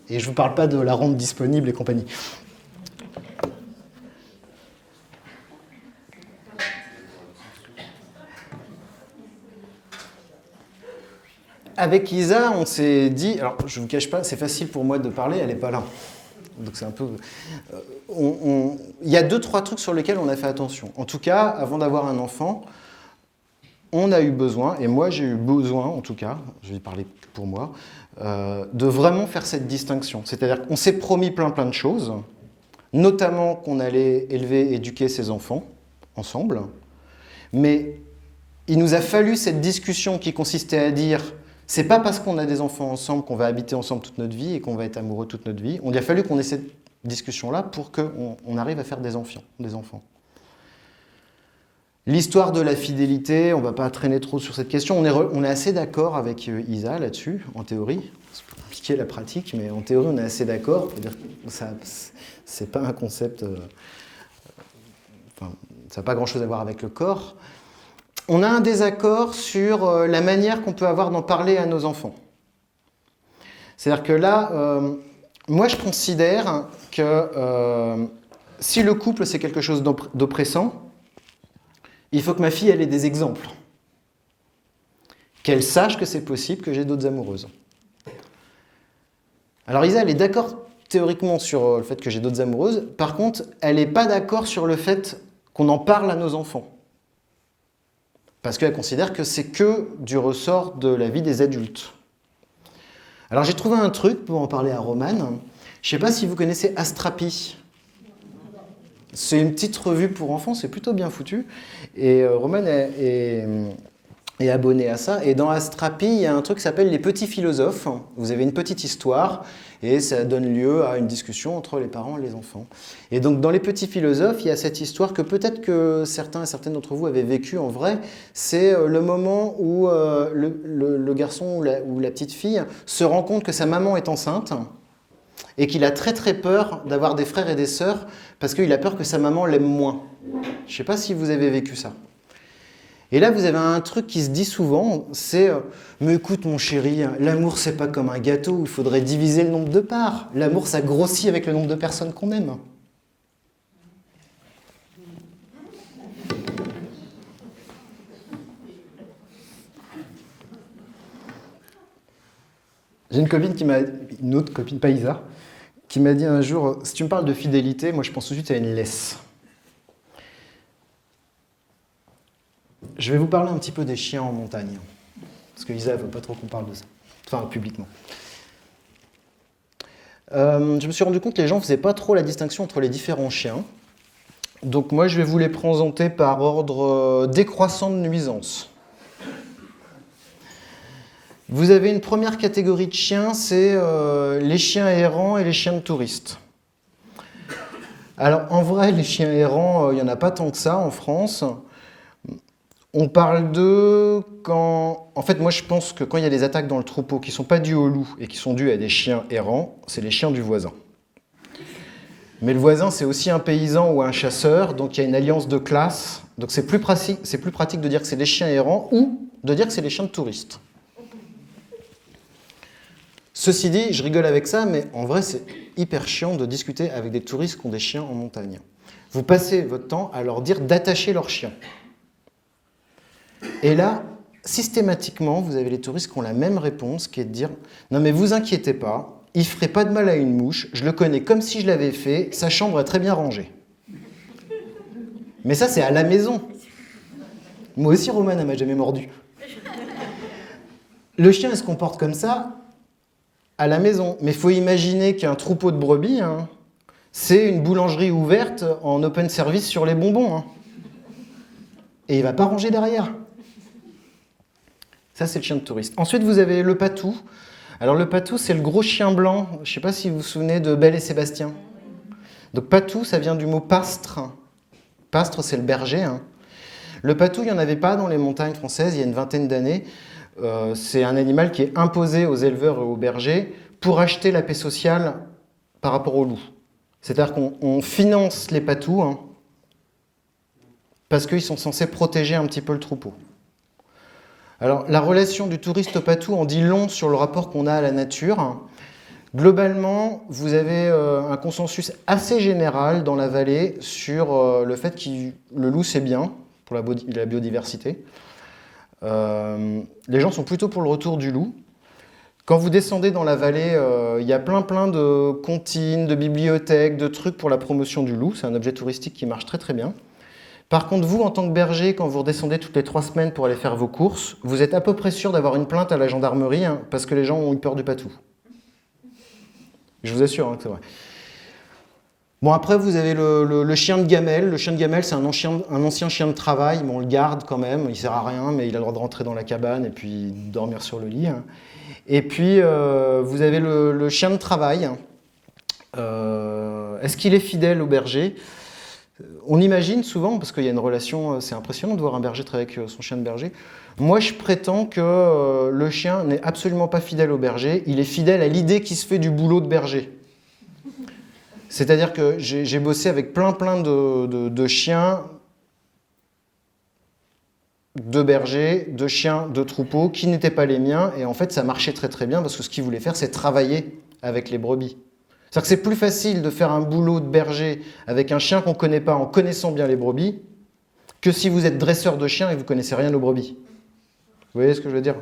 Et je ne vous parle pas de la rendre disponible et compagnie. Avec Isa, on s'est dit... Alors, je ne vous cache pas, c'est facile pour moi de parler, elle n'est pas là. Donc c'est un peu... Il y a 2-3 trucs sur lesquels on a fait attention. En tout cas, avant d'avoir un enfant, on a eu besoin, et moi j'ai eu besoin en tout cas, je vais parler pour moi, de vraiment faire cette distinction. C'est-à-dire qu'on s'est promis plein de choses, notamment qu'on allait élever, éduquer ses enfants ensemble, mais il nous a fallu cette discussion qui consistait à dire... C'est pas parce qu'on a des enfants ensemble qu'on va habiter ensemble toute notre vie et qu'on va être amoureux toute notre vie. Il a fallu qu'on ait cette discussion-là pour qu'on arrive à faire des enfants. L'histoire de la fidélité, on ne va pas traîner trop sur cette question. On est assez d'accord avec Isa là-dessus, en théorie. compliqué la pratique, mais en théorie, on est assez d'accord pour dire que ça, c'est pas un concept... enfin, ça n'a pas grand-chose à voir avec le corps. On a un désaccord sur la manière qu'on peut avoir d'en parler à nos enfants. C'est-à-dire que là, moi je considère que si le couple c'est quelque chose d'oppressant, il faut que ma fille elle ait des exemples. Qu'elle sache que c'est possible que j'ai d'autres amoureuses. Alors Isa, elle est d'accord théoriquement sur le fait que j'ai d'autres amoureuses, par contre, elle n'est pas d'accord sur le fait qu'on en parle à nos enfants. Parce qu'elle considère que c'est que du ressort de la vie des adultes. Alors j'ai trouvé un truc pour en parler à Romane. Je ne sais pas si vous connaissez Astrapi. C'est une petite revue pour enfants, c'est plutôt bien foutu. Et Romane est abonnée à ça. Et dans Astrapi, il y a un truc qui s'appelle les petits philosophes. Vous avez une petite histoire et ça donne lieu à une discussion entre les parents et les enfants. Et donc dans les petits philosophes, il y a cette histoire que peut-être que certains et certaines d'entre vous avaient vécu en vrai. C'est le moment où le garçon ou la petite fille se rend compte que sa maman est enceinte et qu'il a très très peur d'avoir des frères et des sœurs parce qu'il a peur que sa maman l'aime moins. Je ne sais pas si vous avez vécu ça. Et là, vous avez un truc qui se dit souvent, c'est « Mais écoute mon chéri, l'amour c'est pas comme un gâteau, il faudrait diviser le nombre de parts. L'amour ça grossit avec le nombre de personnes qu'on aime. » J'ai une autre copine, pas Isa, qui m'a dit un jour « Si tu me parles de fidélité, moi je pense tout de suite à une laisse. » Je vais vous parler un petit peu des chiens en montagne, parce que Isa ne veut pas trop qu'on parle de ça, enfin publiquement. Je me suis rendu compte que les gens ne faisaient pas trop la distinction entre les différents chiens. Donc moi je vais vous les présenter par ordre décroissant de nuisance. Vous avez une première catégorie de chiens, c'est les chiens errants et les chiens de touristes. Alors en vrai, les chiens errants, il n'y en a pas tant que ça en France. On parle d'eux quand... En fait, moi, je pense que quand il y a des attaques dans le troupeau qui ne sont pas dues au loup et qui sont dues à des chiens errants, c'est les chiens du voisin. Mais le voisin, c'est aussi un paysan ou un chasseur, donc il y a une alliance de classe. Donc c'est plus pratique de dire que c'est des chiens errants ou de dire que c'est des chiens de touristes. Ceci dit, je rigole avec ça, mais en vrai, c'est hyper chiant de discuter avec des touristes qui ont des chiens en montagne. Vous passez votre temps à leur dire d'attacher leurs chiens. Et là, systématiquement, vous avez les touristes qui ont la même réponse, qui est de dire « Non mais vous inquiétez pas, il ne ferait pas de mal à une mouche, je le connais comme si je l'avais fait, sa chambre est très bien rangée. » Mais ça, c'est à la maison. Moi aussi, Romane, elle m'a jamais mordu. Le chien, il se comporte comme ça à la maison. Mais il faut imaginer qu'un troupeau de brebis, hein, c'est une boulangerie ouverte en open service sur les bonbons. Hein. Et il ne va pas ranger derrière. Ça, c'est le chien de touriste. Ensuite, vous avez le patou. Alors, le patou, c'est le gros chien blanc. Je ne sais pas si vous vous souvenez de Belle et Sébastien. Donc, patou, ça vient du mot pastre. Pastre, c'est le berger. Hein. Le patou, il n'y en avait pas dans les montagnes françaises il y a une vingtaine d'années. C'est un animal qui est imposé aux éleveurs et aux bergers pour acheter la paix sociale par rapport au loup. C'est-à-dire qu'on finance les patous hein, parce qu'ils sont censés protéger un petit peu le troupeau. Alors, la relation du touriste au patou en dit long sur le rapport qu'on a à la nature. Globalement, vous avez un consensus assez général dans la vallée sur le fait que le loup, c'est bien pour la biodiversité. Les gens sont plutôt pour le retour du loup. Quand vous descendez dans la vallée, il y a plein de comptines, de bibliothèques, de trucs pour la promotion du loup. C'est un objet touristique qui marche très très bien. Par contre, vous, en tant que berger, quand vous redescendez toutes les 3 semaines pour aller faire vos courses, vous êtes à peu près sûr d'avoir une plainte à la gendarmerie hein, parce que les gens ont eu peur du patou. Je vous assure hein, que c'est vrai. Bon, après, vous avez le chien de gamelle. Le chien de gamelle, c'est un ancien chien de travail, mais on le garde quand même. Il ne sert à rien, mais il a le droit de rentrer dans la cabane et puis dormir sur le lit. Hein. Et puis, vous avez le chien de travail. Est-ce qu'il est fidèle au berger ? On imagine souvent, parce qu'il y a une relation, c'est impressionnant de voir un berger travailler avec son chien de berger. Moi, je prétends que le chien n'est absolument pas fidèle au berger, il est fidèle à l'idée qui se fait du boulot de berger. C'est-à-dire que j'ai bossé avec plein de chiens, de bergers, de chiens, de troupeaux, qui n'étaient pas les miens, et en fait, ça marchait très bien, parce que ce qu'ils voulaient faire, c'est travailler avec les brebis. C'est-à-dire que c'est plus facile de faire un boulot de berger avec un chien qu'on ne connaît pas en connaissant bien les brebis que si vous êtes dresseur de chiens et que vous ne connaissez rien aux brebis. Vous voyez ce que je veux dire?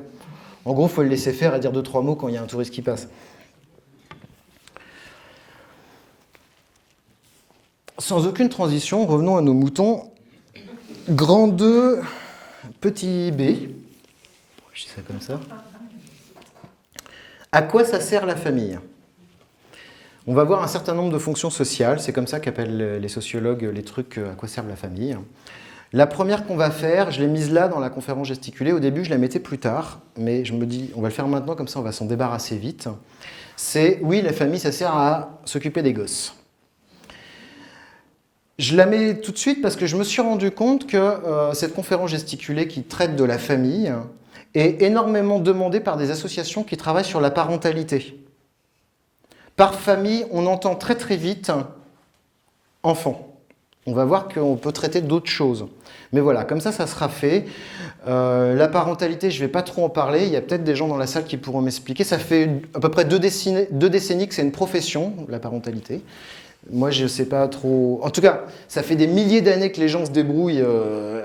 En gros, il faut le laisser faire et dire 2-3 mots quand il y a un touriste qui passe. Sans aucune transition, revenons à nos moutons. Grand 2, petit B. Je dis ça comme ça. À quoi ça sert la famille? On va voir un certain nombre de fonctions sociales, c'est comme ça qu'appellent les sociologues les trucs à quoi sert la famille. La première qu'on va faire, je l'ai mise là dans la conférence gesticulée, au début je la mettais plus tard, mais je me dis on va le faire maintenant, comme ça on va s'en débarrasser vite. C'est oui, la famille ça sert à s'occuper des gosses. Je la mets tout de suite parce que je me suis rendu compte que cette conférence gesticulée qui traite de la famille est énormément demandée par des associations qui travaillent sur la parentalité. Par famille, on entend très vite enfant. On va voir qu'on peut traiter d'autres choses. Mais voilà, comme ça sera fait. La parentalité, je ne vais pas trop en parler. Il y a peut-être des gens dans la salle qui pourront m'expliquer. Ça fait à peu près deux décennies que c'est une profession, la parentalité. Moi, je ne sais pas trop... En tout cas, ça fait des milliers d'années que les gens se débrouillent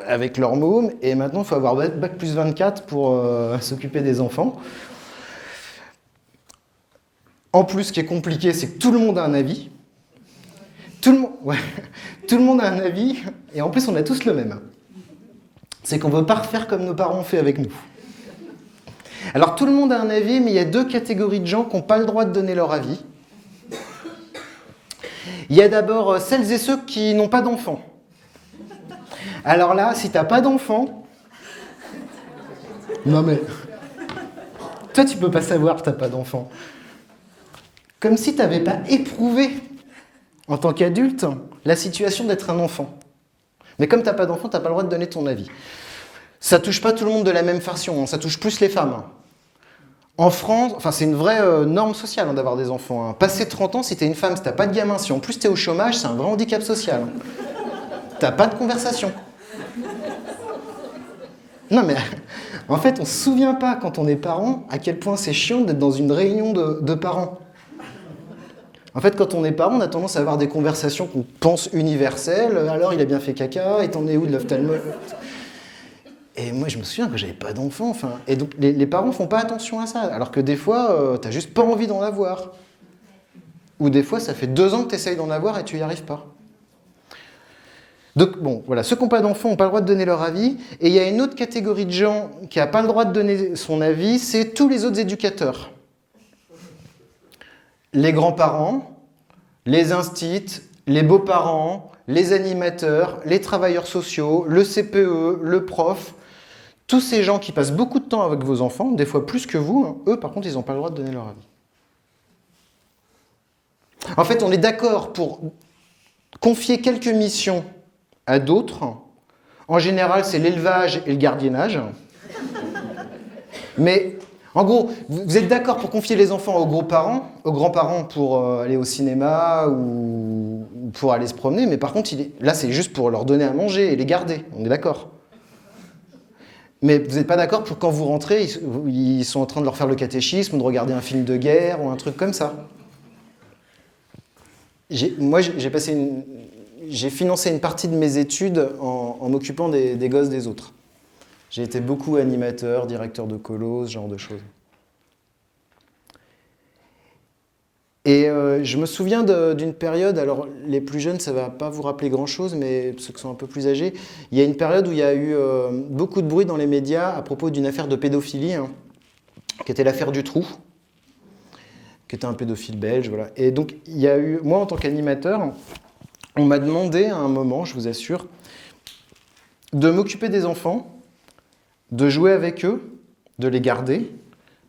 avec leur môme. Et maintenant, il faut avoir bac plus 24 pour s'occuper des enfants. En plus, ce qui est compliqué, c'est que tout le monde a un avis. Tout le monde a un avis, et en plus, on a tous le même. C'est qu'on ne veut pas refaire comme nos parents ont fait avec nous. Alors, tout le monde a un avis, mais il y a deux catégories de gens qui n'ont pas le droit de donner leur avis. Il y a d'abord celles et ceux qui n'ont pas d'enfants. Alors là, si tu n'as pas d'enfant... Non mais... Toi, tu ne peux pas savoir que tu n'as pas d'enfant. Comme si tu n'avais pas éprouvé, en tant qu'adulte, la situation d'être un enfant. Mais comme tu n'as pas d'enfant, tu n'as pas le droit de donner ton avis. Ça ne touche pas tout le monde de la même façon, ça touche plus les femmes. En France, enfin, c'est une vraie norme sociale d'avoir des enfants. Passé 30 ans, si tu es une femme, si tu n'as pas de gamin, si en plus tu es au chômage, c'est un vrai handicap social. Tu n'as pas de conversation. Non mais, en fait, on ne se souvient pas, quand on est parent, à quel point c'est chiant d'être dans une réunion de parents. En fait, quand on est parent, on a tendance à avoir des conversations qu'on pense universelles. Alors, il a bien fait caca, et t'en es où de l'ophtalmo? Et moi, je me souviens que j'avais pas d'enfant. Enfin, et donc, les parents font pas attention à ça. Alors que des fois, t'as juste pas envie d'en avoir. Ou des fois, ça fait 2 ans que t'essayes d'en avoir et tu y arrives pas. Donc, bon, voilà, ceux qui n'ont pas d'enfants n'ont pas le droit de donner leur avis. Et il y a une autre catégorie de gens qui n'a pas le droit de donner son avis, c'est tous les autres éducateurs. Les grands-parents, les instits, les beaux-parents, les animateurs, les travailleurs sociaux, le CPE, le prof, tous ces gens qui passent beaucoup de temps avec vos enfants, des fois plus que vous, eux par contre ils n'ont pas le droit de donner leur avis. En fait, on est d'accord pour confier quelques missions à d'autres. En général, c'est l'élevage et le gardiennage. Mais en gros, vous êtes d'accord pour confier les enfants aux grands-parents pour aller au cinéma ou pour aller se promener, mais par contre, là, c'est juste pour leur donner à manger et les garder, on est d'accord. Mais vous n'êtes pas d'accord pour quand vous rentrez, ils sont en train de leur faire le catéchisme, ou de regarder un film de guerre ou un truc comme ça. Moi, j'ai financé une partie de mes études en m'occupant des gosses des autres. J'ai été beaucoup animateur, directeur de colo, ce genre de choses. Et je me souviens d'une période, alors les plus jeunes, ça ne va pas vous rappeler grand-chose, mais ceux qui sont un peu plus âgés, il y a une période où il y a eu beaucoup de bruit dans les médias à propos d'une affaire de pédophilie, qui était l'affaire Dutroux, qui était un pédophile belge, voilà. Et donc, il y a eu, moi en tant qu'animateur, on m'a demandé à un moment, je vous assure, de m'occuper des enfants, de jouer avec eux, de les garder,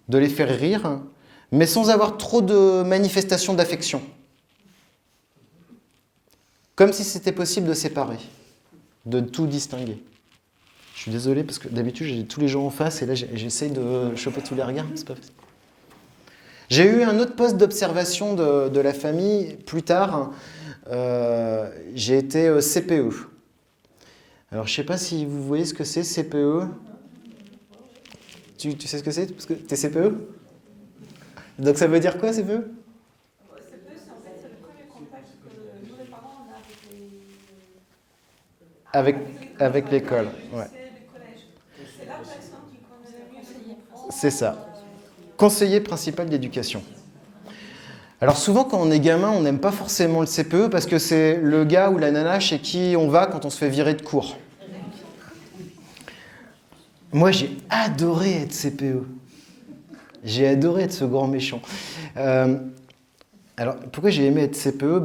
de les faire rire, mais sans avoir trop de manifestations d'affection. Comme si c'était possible de séparer, de tout distinguer. Je suis désolé parce que d'habitude j'ai tous les gens en face et là j'essaie de choper tous les regards, c'est pas facile. J'ai eu un autre poste d'observation de la famille plus tard. J'ai été CPE. Alors je ne sais pas si vous voyez ce que c'est CPE. Tu sais ce que c'est parce que tu es CPE? Donc ça veut dire quoi CPE? CPE, c'est en fait le premier contact que nous les parents on a avec l'école. Ouais. C'est la personne qui connaît le mieux ses enfants. C'est ça. Conseiller principal d'éducation. Alors souvent quand on est gamin, on n'aime pas forcément le CPE parce que c'est le gars ou la nana chez qui on va quand on se fait virer de cours. Moi j'ai adoré être CPE. J'ai adoré être ce grand méchant. Alors pourquoi j'ai aimé être CPE?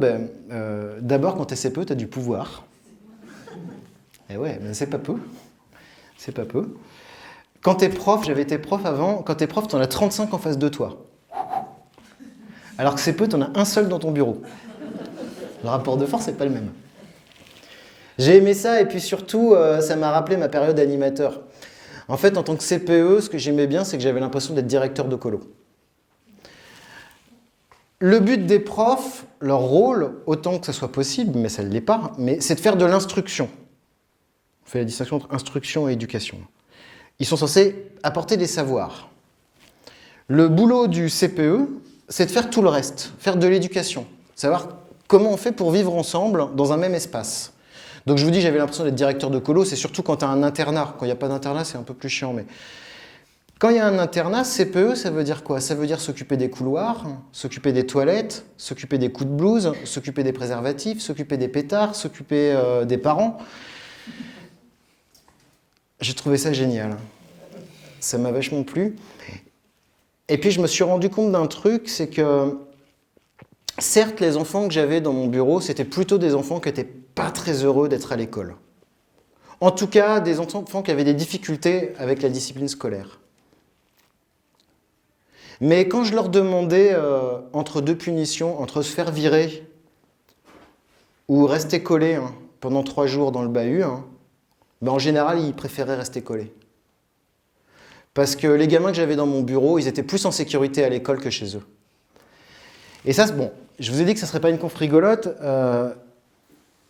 D'abord quand tu es CPE, tu as du pouvoir. Et ouais, c'est pas peu. C'est pas peu. Quand tu es prof, j'avais été prof avant, quand tu es prof, tu en as 35 en face de toi. Alors que CPE, tu en as un seul dans ton bureau. Le rapport de force, c'est pas le même. J'ai aimé ça et puis surtout, ça m'a rappelé ma période d'animateur. En fait, en tant que CPE, ce que j'aimais bien, c'est que j'avais l'impression d'être directeur de colo. Le but des profs, leur rôle, autant que ça soit possible, mais ça ne l'est pas, mais c'est de faire de l'instruction. On fait la distinction entre instruction et éducation. Ils sont censés apporter des savoirs. Le boulot du CPE, c'est de faire tout le reste, faire de l'éducation, savoir comment on fait pour vivre ensemble dans un même espace. Donc je vous dis, j'avais l'impression d'être directeur de colo, c'est surtout quand tu as un internat. Quand il n'y a pas d'internat, c'est un peu plus chiant. Mais quand il y a un internat, CPE, ça veut dire quoi? Ça veut dire s'occuper des couloirs, s'occuper des toilettes, s'occuper des coups de blouse, s'occuper des préservatifs, s'occuper des pétards, s'occuper des parents. J'ai trouvé ça génial. Ça m'a vachement plu. Et puis je me suis rendu compte d'un truc, c'est que certes, les enfants que j'avais dans mon bureau, c'était plutôt des enfants qui n'étaient pas très heureux d'être à l'école. En tout cas, des enfants qui avaient des difficultés avec la discipline scolaire. Mais quand je leur demandais, entre deux punitions, entre se faire virer ou rester collé pendant 3 jours dans le bahut, en général, ils préféraient rester collés. Parce que les gamins que j'avais dans mon bureau, ils étaient plus en sécurité à l'école que chez eux. Et ça, bon, je vous ai dit que ça ne serait pas une conf rigolote.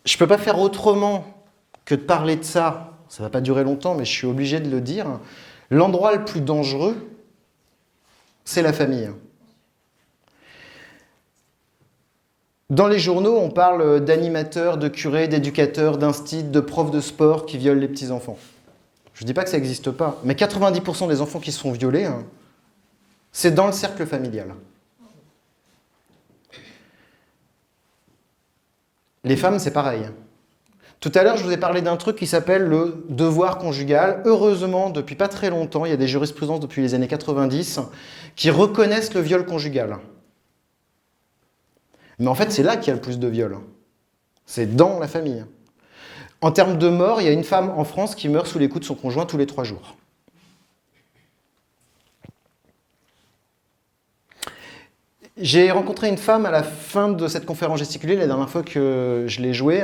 Je ne peux pas faire autrement que de parler de ça. Ça ne va pas durer longtemps, mais je suis obligé de le dire. L'endroit le plus dangereux, c'est la famille. Dans les journaux, on parle d'animateurs, de curés, d'éducateurs, d'instits, de profs de sport qui violent les petits-enfants. Je ne dis pas que ça n'existe pas, mais 90% des enfants qui se font violer, c'est dans le cercle familial. Les femmes, c'est pareil. Tout à l'heure, je vous ai parlé d'un truc qui s'appelle le devoir conjugal. Heureusement, depuis pas très longtemps, il y a des jurisprudences depuis les années 90 qui reconnaissent le viol conjugal. Mais en fait, c'est là qu'il y a le plus de viols. C'est dans la famille. En termes de mort, il y a une femme en France qui meurt sous les coups de son conjoint tous les 3 jours. J'ai rencontré une femme à la fin de cette conférence gesticulée, la dernière fois que je l'ai jouée,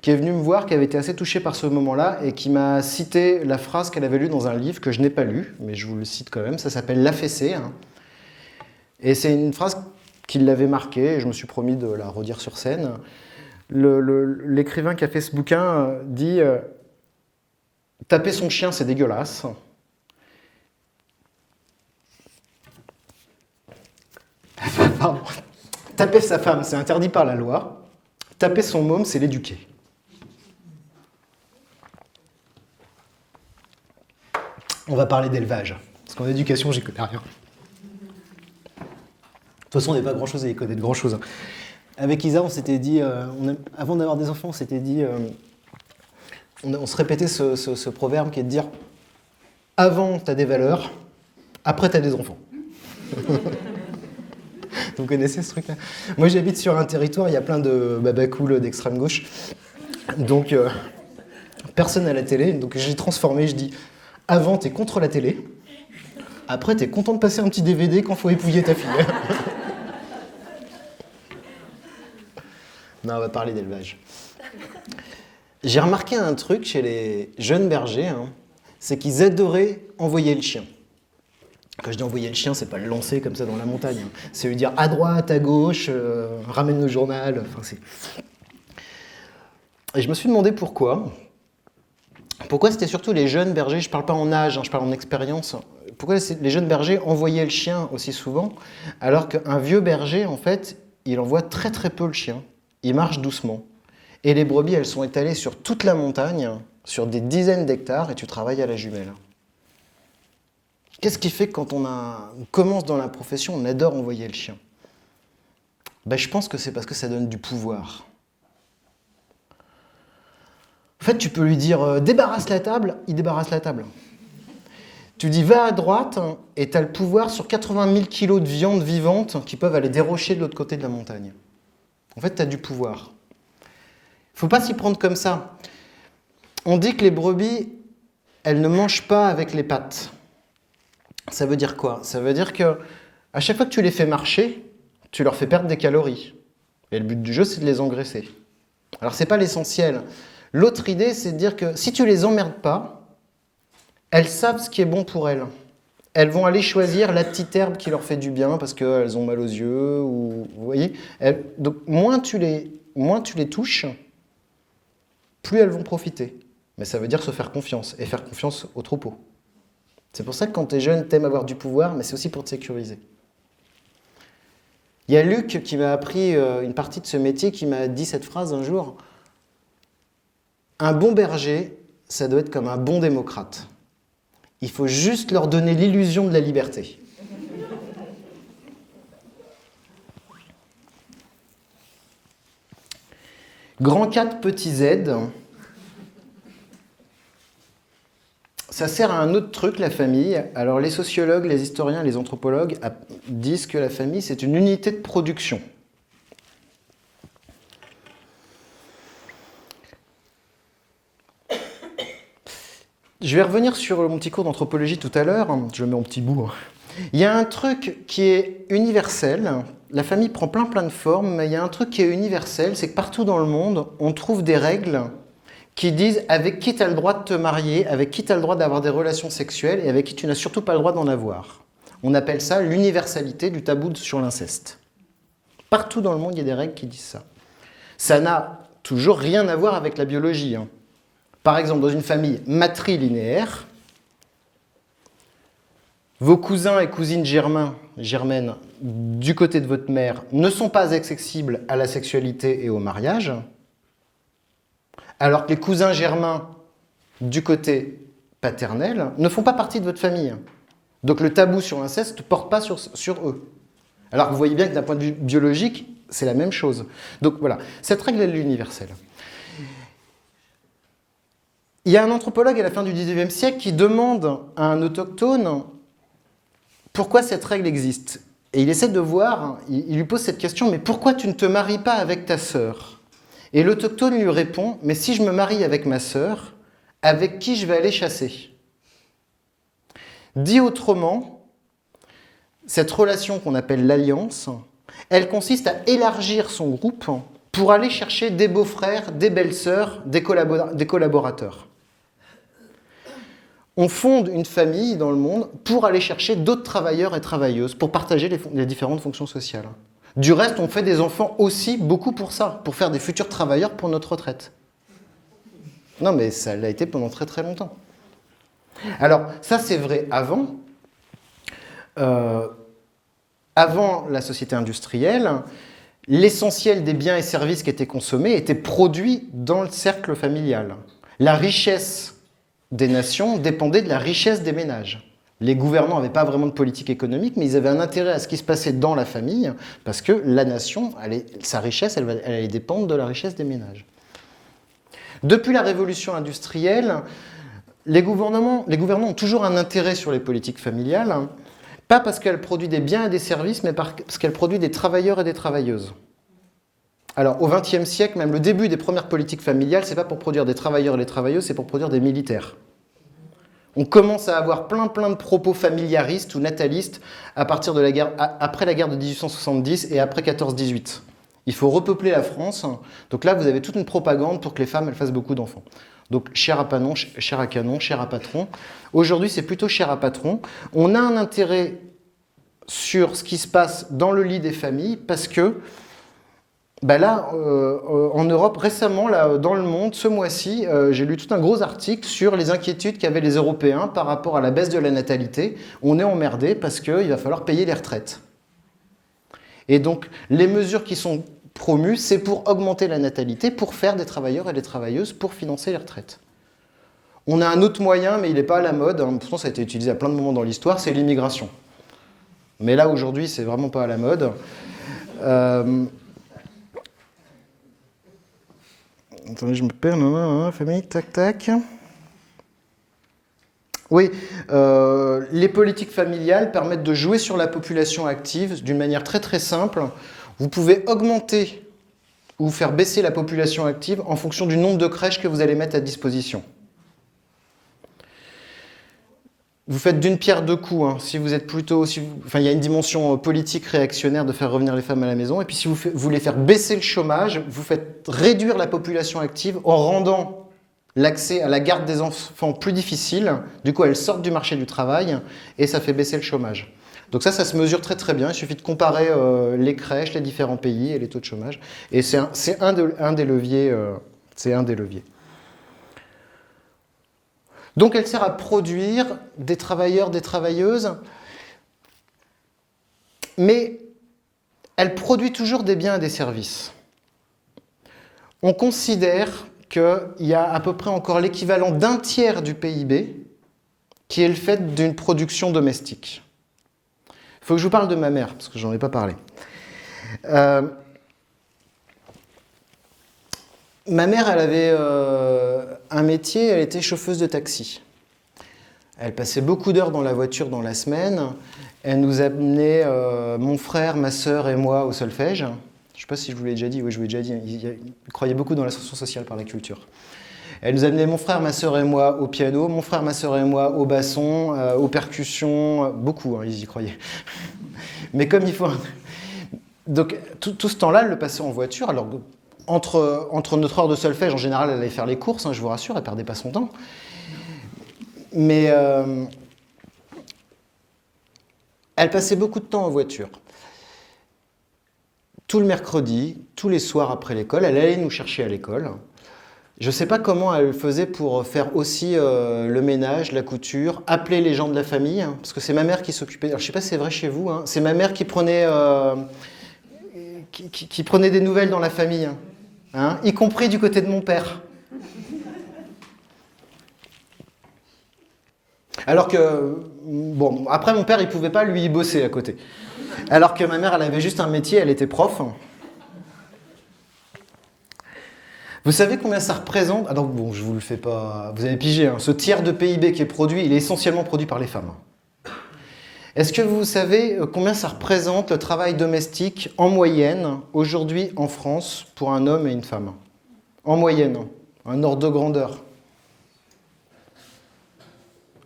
qui est venue me voir, qui avait été assez touchée par ce moment-là et qui m'a cité la phrase qu'elle avait lue dans un livre que je n'ai pas lu, mais je vous le cite quand même, ça s'appelle « L'affaissé ». Et c'est une phrase qui l'avait marquée et je me suis promis de la redire sur scène. L'écrivain qui a fait ce bouquin dit « Taper son chien, c'est dégueulasse ». Pardon. Taper sa femme, c'est interdit par la loi. Taper son môme, c'est l'éduquer. On va parler d'élevage. Parce qu'en éducation, j'y connais rien. De toute façon, on n'est pas grand-chose à y connaître grand-chose. Avec Isa, on s'était dit, avant d'avoir des enfants, on s'était dit, on se répétait ce proverbe qui est de dire « Avant, tu as des valeurs, après, tu as des enfants ». Vous connaissez ce truc-là? Moi, j'habite sur un territoire, il y a plein de babacools d'extrême gauche. Donc, personne à la télé. Donc, j'ai transformé, je dis, avant, t'es contre la télé. Après, t'es content de passer un petit DVD quand faut épouiller ta fille. Non, on va parler d'élevage. J'ai remarqué un truc chez les jeunes bergers, hein, c'est qu'ils adoraient envoyer le chien. Quand je dis envoyer le chien, c'est pas le lancer comme ça dans la montagne, hein. C'est lui dire à droite, à gauche, ramène le journal. Enfin, c'est... Et je me suis demandé pourquoi. Pourquoi c'était surtout les jeunes bergers, je parle pas en âge, hein, je parle en expérience. Pourquoi les jeunes bergers envoyaient le chien aussi souvent, alors qu'un vieux berger, en fait, il envoie très très peu le chien. Il marche doucement. Et les brebis, elles sont étalées sur toute la montagne, sur des dizaines d'hectares, et tu travailles à la jumelle. Qu'est-ce qui fait que quand on commence dans la profession, on adore envoyer le chien? Je pense que c'est parce que ça donne du pouvoir. En fait, tu peux lui dire « débarrasse la table », il débarrasse la table. Tu dis « va à droite » et tu as le pouvoir sur 80 000 kilos de viande vivante qui peuvent aller dérocher de l'autre côté de la montagne. En fait, tu as du pouvoir. Il ne faut pas s'y prendre comme ça. On dit que les brebis, elles ne mangent pas avec les pattes. Ça veut dire quoi? Ça veut dire que à chaque fois que tu les fais marcher, tu leur fais perdre des calories. Et le but du jeu, c'est de les engraisser. Alors, ce n'est pas l'essentiel. L'autre idée, c'est de dire que si tu les emmerdes pas, elles savent ce qui est bon pour elles. Elles vont aller choisir la petite herbe qui leur fait du bien parce qu'elles ont mal aux yeux. Ou, vous voyez, donc, moins tu les touches, plus elles vont profiter. Mais ça veut dire se faire confiance et faire confiance au troupeau. C'est pour ça que quand tu es jeune, tu aimes avoir du pouvoir, mais c'est aussi pour te sécuriser. Il y a Luc qui m'a appris une partie de ce métier, qui m'a dit cette phrase un jour. Un bon berger, ça doit être comme un bon démocrate. Il faut juste leur donner l'illusion de la liberté. Grand 4, petit z. Ça sert à un autre truc, la famille. Alors les sociologues, les historiens, les anthropologues disent que la famille, c'est une unité de production. Je vais revenir sur mon petit cours d'anthropologie tout à l'heure, je le mets en petit bout. Il y a un truc qui est universel, la famille prend plein de formes, mais il y a un truc qui est universel, c'est que partout dans le monde, on trouve des règles qui disent avec qui tu as le droit de te marier, avec qui tu as le droit d'avoir des relations sexuelles et avec qui tu n'as surtout pas le droit d'en avoir. On appelle ça l'universalité du tabou sur l'inceste. Partout dans le monde, il y a des règles qui disent ça. Ça n'a toujours rien à voir avec la biologie, hein. Par exemple, dans une famille matrilinéaire, vos cousins et cousines germaines du côté de votre mère ne sont pas accessibles à la sexualité et au mariage, alors que les cousins germains du côté paternel ne font pas partie de votre famille. Donc le tabou sur l'inceste ne porte pas sur eux. Alors que vous voyez bien que d'un point de vue biologique, c'est la même chose. Donc voilà, cette règle elle est universelle. Il y a un anthropologue à la fin du XIXe siècle qui demande à un autochtone pourquoi cette règle existe. Et il essaie de voir, il lui pose cette question, mais pourquoi tu ne te maries pas avec ta sœur? Et l'autochtone lui répond, mais si je me marie avec ma sœur, avec qui je vais aller chasser? Dit autrement, cette relation qu'on appelle l'alliance, elle consiste à élargir son groupe pour aller chercher des beaux-frères, des belles-sœurs, des collaborateurs. On fonde une famille dans le monde pour aller chercher d'autres travailleurs et travailleuses, pour partager les différentes fonctions sociales. Du reste, on fait des enfants aussi beaucoup pour ça, pour faire des futurs travailleurs pour notre retraite. Non, mais ça l'a été pendant très très longtemps. Alors, ça c'est vrai avant. Avant la société industrielle, l'essentiel des biens et services qui étaient consommés étaient produits dans le cercle familial. La richesse des nations dépendait de la richesse des ménages. Les gouvernants n'avaient pas vraiment de politique économique, mais ils avaient un intérêt à ce qui se passait dans la famille, parce que la nation, sa richesse, elle allait dépendre de la richesse des ménages. Depuis la révolution industrielle, les gouvernants ont toujours un intérêt sur les politiques familiales, pas parce qu'elles produisent des biens et des services, mais parce qu'elles produisent des travailleurs et des travailleuses. Alors, au XXe siècle, même le début des premières politiques familiales, c'est pas pour produire des travailleurs et des travailleuses, c'est pour produire des militaires. On commence à avoir plein de propos familiaristes ou natalistes à partir de la guerre, après la guerre de 1870 et après 14-18. Il faut repeupler la France. Donc là, vous avez toute une propagande pour que les femmes elles fassent beaucoup d'enfants. Donc chair à canon, chair à patron. Aujourd'hui, c'est plutôt chair à patron. On a un intérêt sur ce qui se passe dans le lit des familles parce que là, en Europe, récemment, là, dans Le Monde, ce mois-ci, j'ai lu tout un gros article sur les inquiétudes qu'avaient les Européens par rapport à la baisse de la natalité. On est emmerdé parce qu'il va falloir payer les retraites. Et donc, les mesures qui sont promues, c'est pour augmenter la natalité, pour faire des travailleurs et des travailleuses, pour financer les retraites. On a un autre moyen, mais il n'est pas à la mode, hein, pourtant ça a été utilisé à plein de moments dans l'histoire, c'est l'immigration. Mais là, aujourd'hui, c'est vraiment pas à la mode. Attendez, je me perds. Famille, tac, tac. Oui, les politiques familiales permettent de jouer sur la population active d'une manière très très simple. Vous pouvez augmenter ou faire baisser la population active en fonction du nombre de crèches que vous allez mettre à disposition. Vous faites d'une pierre deux coups. Hein. Si vous êtes plutôt, il y a une dimension politique réactionnaire de faire revenir les femmes à la maison. Et puis si vous voulez faire baisser le chômage, vous faites réduire la population active en rendant l'accès à la garde des enfants plus difficile. Du coup, elles sortent du marché du travail et ça fait baisser le chômage. Donc ça se mesure très très bien. Il suffit de comparer les crèches, les différents pays et les taux de chômage. Et c'est un des leviers. C'est un des leviers. Donc elle sert à produire des travailleurs, des travailleuses, mais elle produit toujours des biens et des services. On considère qu'il y a à peu près encore l'équivalent d'un tiers du PIB qui est le fait d'une production domestique. Il faut que je vous parle de ma mère, parce que j'en ai pas parlé. Ma mère, elle avait un métier, elle était chauffeuse de taxi. Elle passait beaucoup d'heures dans la voiture dans la semaine. Elle nous amenait, mon frère, ma sœur et moi, au solfège. Je ne sais pas si je vous l'ai déjà dit, oui, je vous l'ai déjà dit. Il croyait beaucoup dans l'ascension sociale par la culture. Elle nous amenait, mon frère, ma sœur et moi, au piano, mon frère, ma sœur et moi, au basson, aux percussions, beaucoup, hein, ils y croyaient. Mais comme il faut... Donc, tout ce temps-là, elle le passait en voiture, alors... Entre notre heure de solfège, en général, elle allait faire les courses, hein, je vous rassure, elle ne perdait pas son temps. Mais elle passait beaucoup de temps en voiture. Tout le mercredi, tous les soirs après l'école, elle allait nous chercher à l'école. Je ne sais pas comment elle faisait pour faire aussi le ménage, la couture, appeler les gens de la famille, hein, parce que c'est ma mère qui s'occupait. Alors, je ne sais pas si c'est vrai chez vous, hein, c'est ma mère qui prenait, qui prenait des nouvelles dans la famille. Hein. Hein, y compris du côté de mon père. Alors que, bon, après mon père, il pouvait pas, lui, y bosser à côté. Alors que ma mère, elle avait juste un métier, elle était prof. Vous savez combien ça représente? Ah donc, bon, je vous le fais pas, vous avez pigé, hein, ce tiers de PIB qui est produit, il est essentiellement produit par les femmes. Est-ce que vous savez combien ça représente le travail domestique en moyenne aujourd'hui en France pour un homme et une femme? En moyenne, un ordre de grandeur.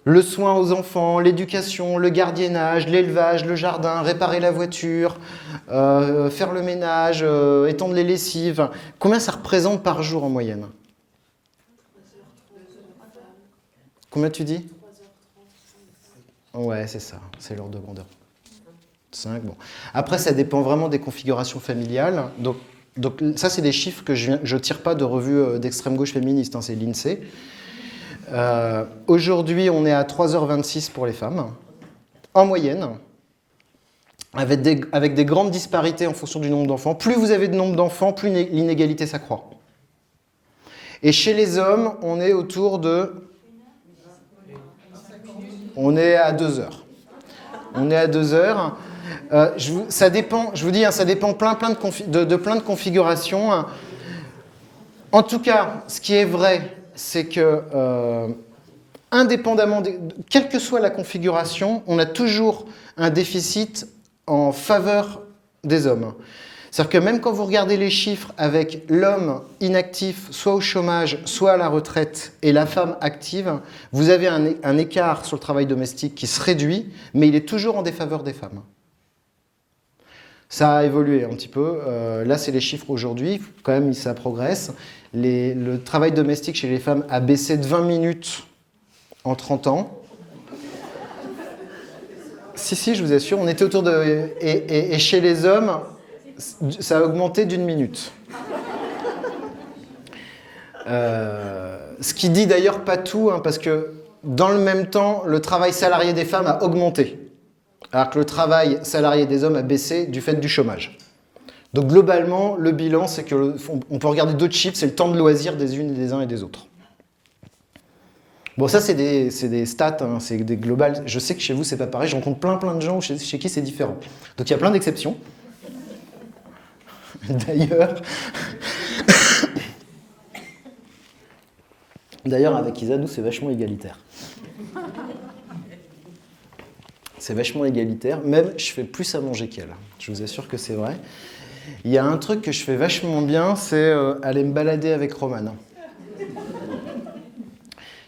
Le soin aux enfants, l'éducation, le gardiennage, l'élevage, le jardin, réparer la voiture, faire le ménage, étendre les lessives. Combien ça représente par jour en moyenne? Combien tu dis? Ouais, c'est ça, c'est l'ordre de grandeur. 5, bon. Après, ça dépend vraiment des configurations familiales. Donc ça, c'est des chiffres que je tire pas de revues d'extrême gauche féministe, hein, c'est l'INSEE. Aujourd'hui, on est à 3h26 pour les femmes, en moyenne, avec des grandes disparités en fonction du nombre d'enfants. Plus vous avez de nombre d'enfants, plus l'inégalité s'accroît. Et chez les hommes, on est autour de... On est à 2 heures. On est à 2 heures. Ça dépend, je vous dis, hein, ça dépend de plein de configurations. En tout cas, ce qui est vrai, c'est que, indépendamment, quelle que soit la configuration, on a toujours un déficit en faveur des hommes. C'est-à-dire que même quand vous regardez les chiffres avec l'homme inactif, soit au chômage, soit à la retraite, et la femme active, vous avez un écart sur le travail domestique qui se réduit, mais il est toujours en défaveur des femmes. Ça a évolué un petit peu. Là, c'est les chiffres aujourd'hui. Quand même, ça progresse. Le travail domestique chez les femmes a baissé de 20 minutes en 30 ans. Si, je vous assure, on était autour de... Et chez les hommes, ça a augmenté d'1 minute. Ce qui dit d'ailleurs pas tout, hein, parce que dans le même temps, le travail salarié des femmes a augmenté, alors que le travail salarié des hommes a baissé du fait du chômage. Donc globalement, le bilan, c'est que on peut regarder d'autres chiffres, c'est le temps de loisir des unes, des uns et des autres. Bon, ça, c'est des stats, hein, c'est des globales. Je sais que chez vous, c'est pas pareil. Je rencontre plein de gens chez qui c'est différent. Donc, il y a plein d'exceptions. D'ailleurs, avec Isa, nous, c'est vachement égalitaire. C'est vachement égalitaire. Même, je fais plus à manger qu'elle. Je vous assure que c'est vrai. Il y a un truc que je fais vachement bien, c'est aller me balader avec Romane.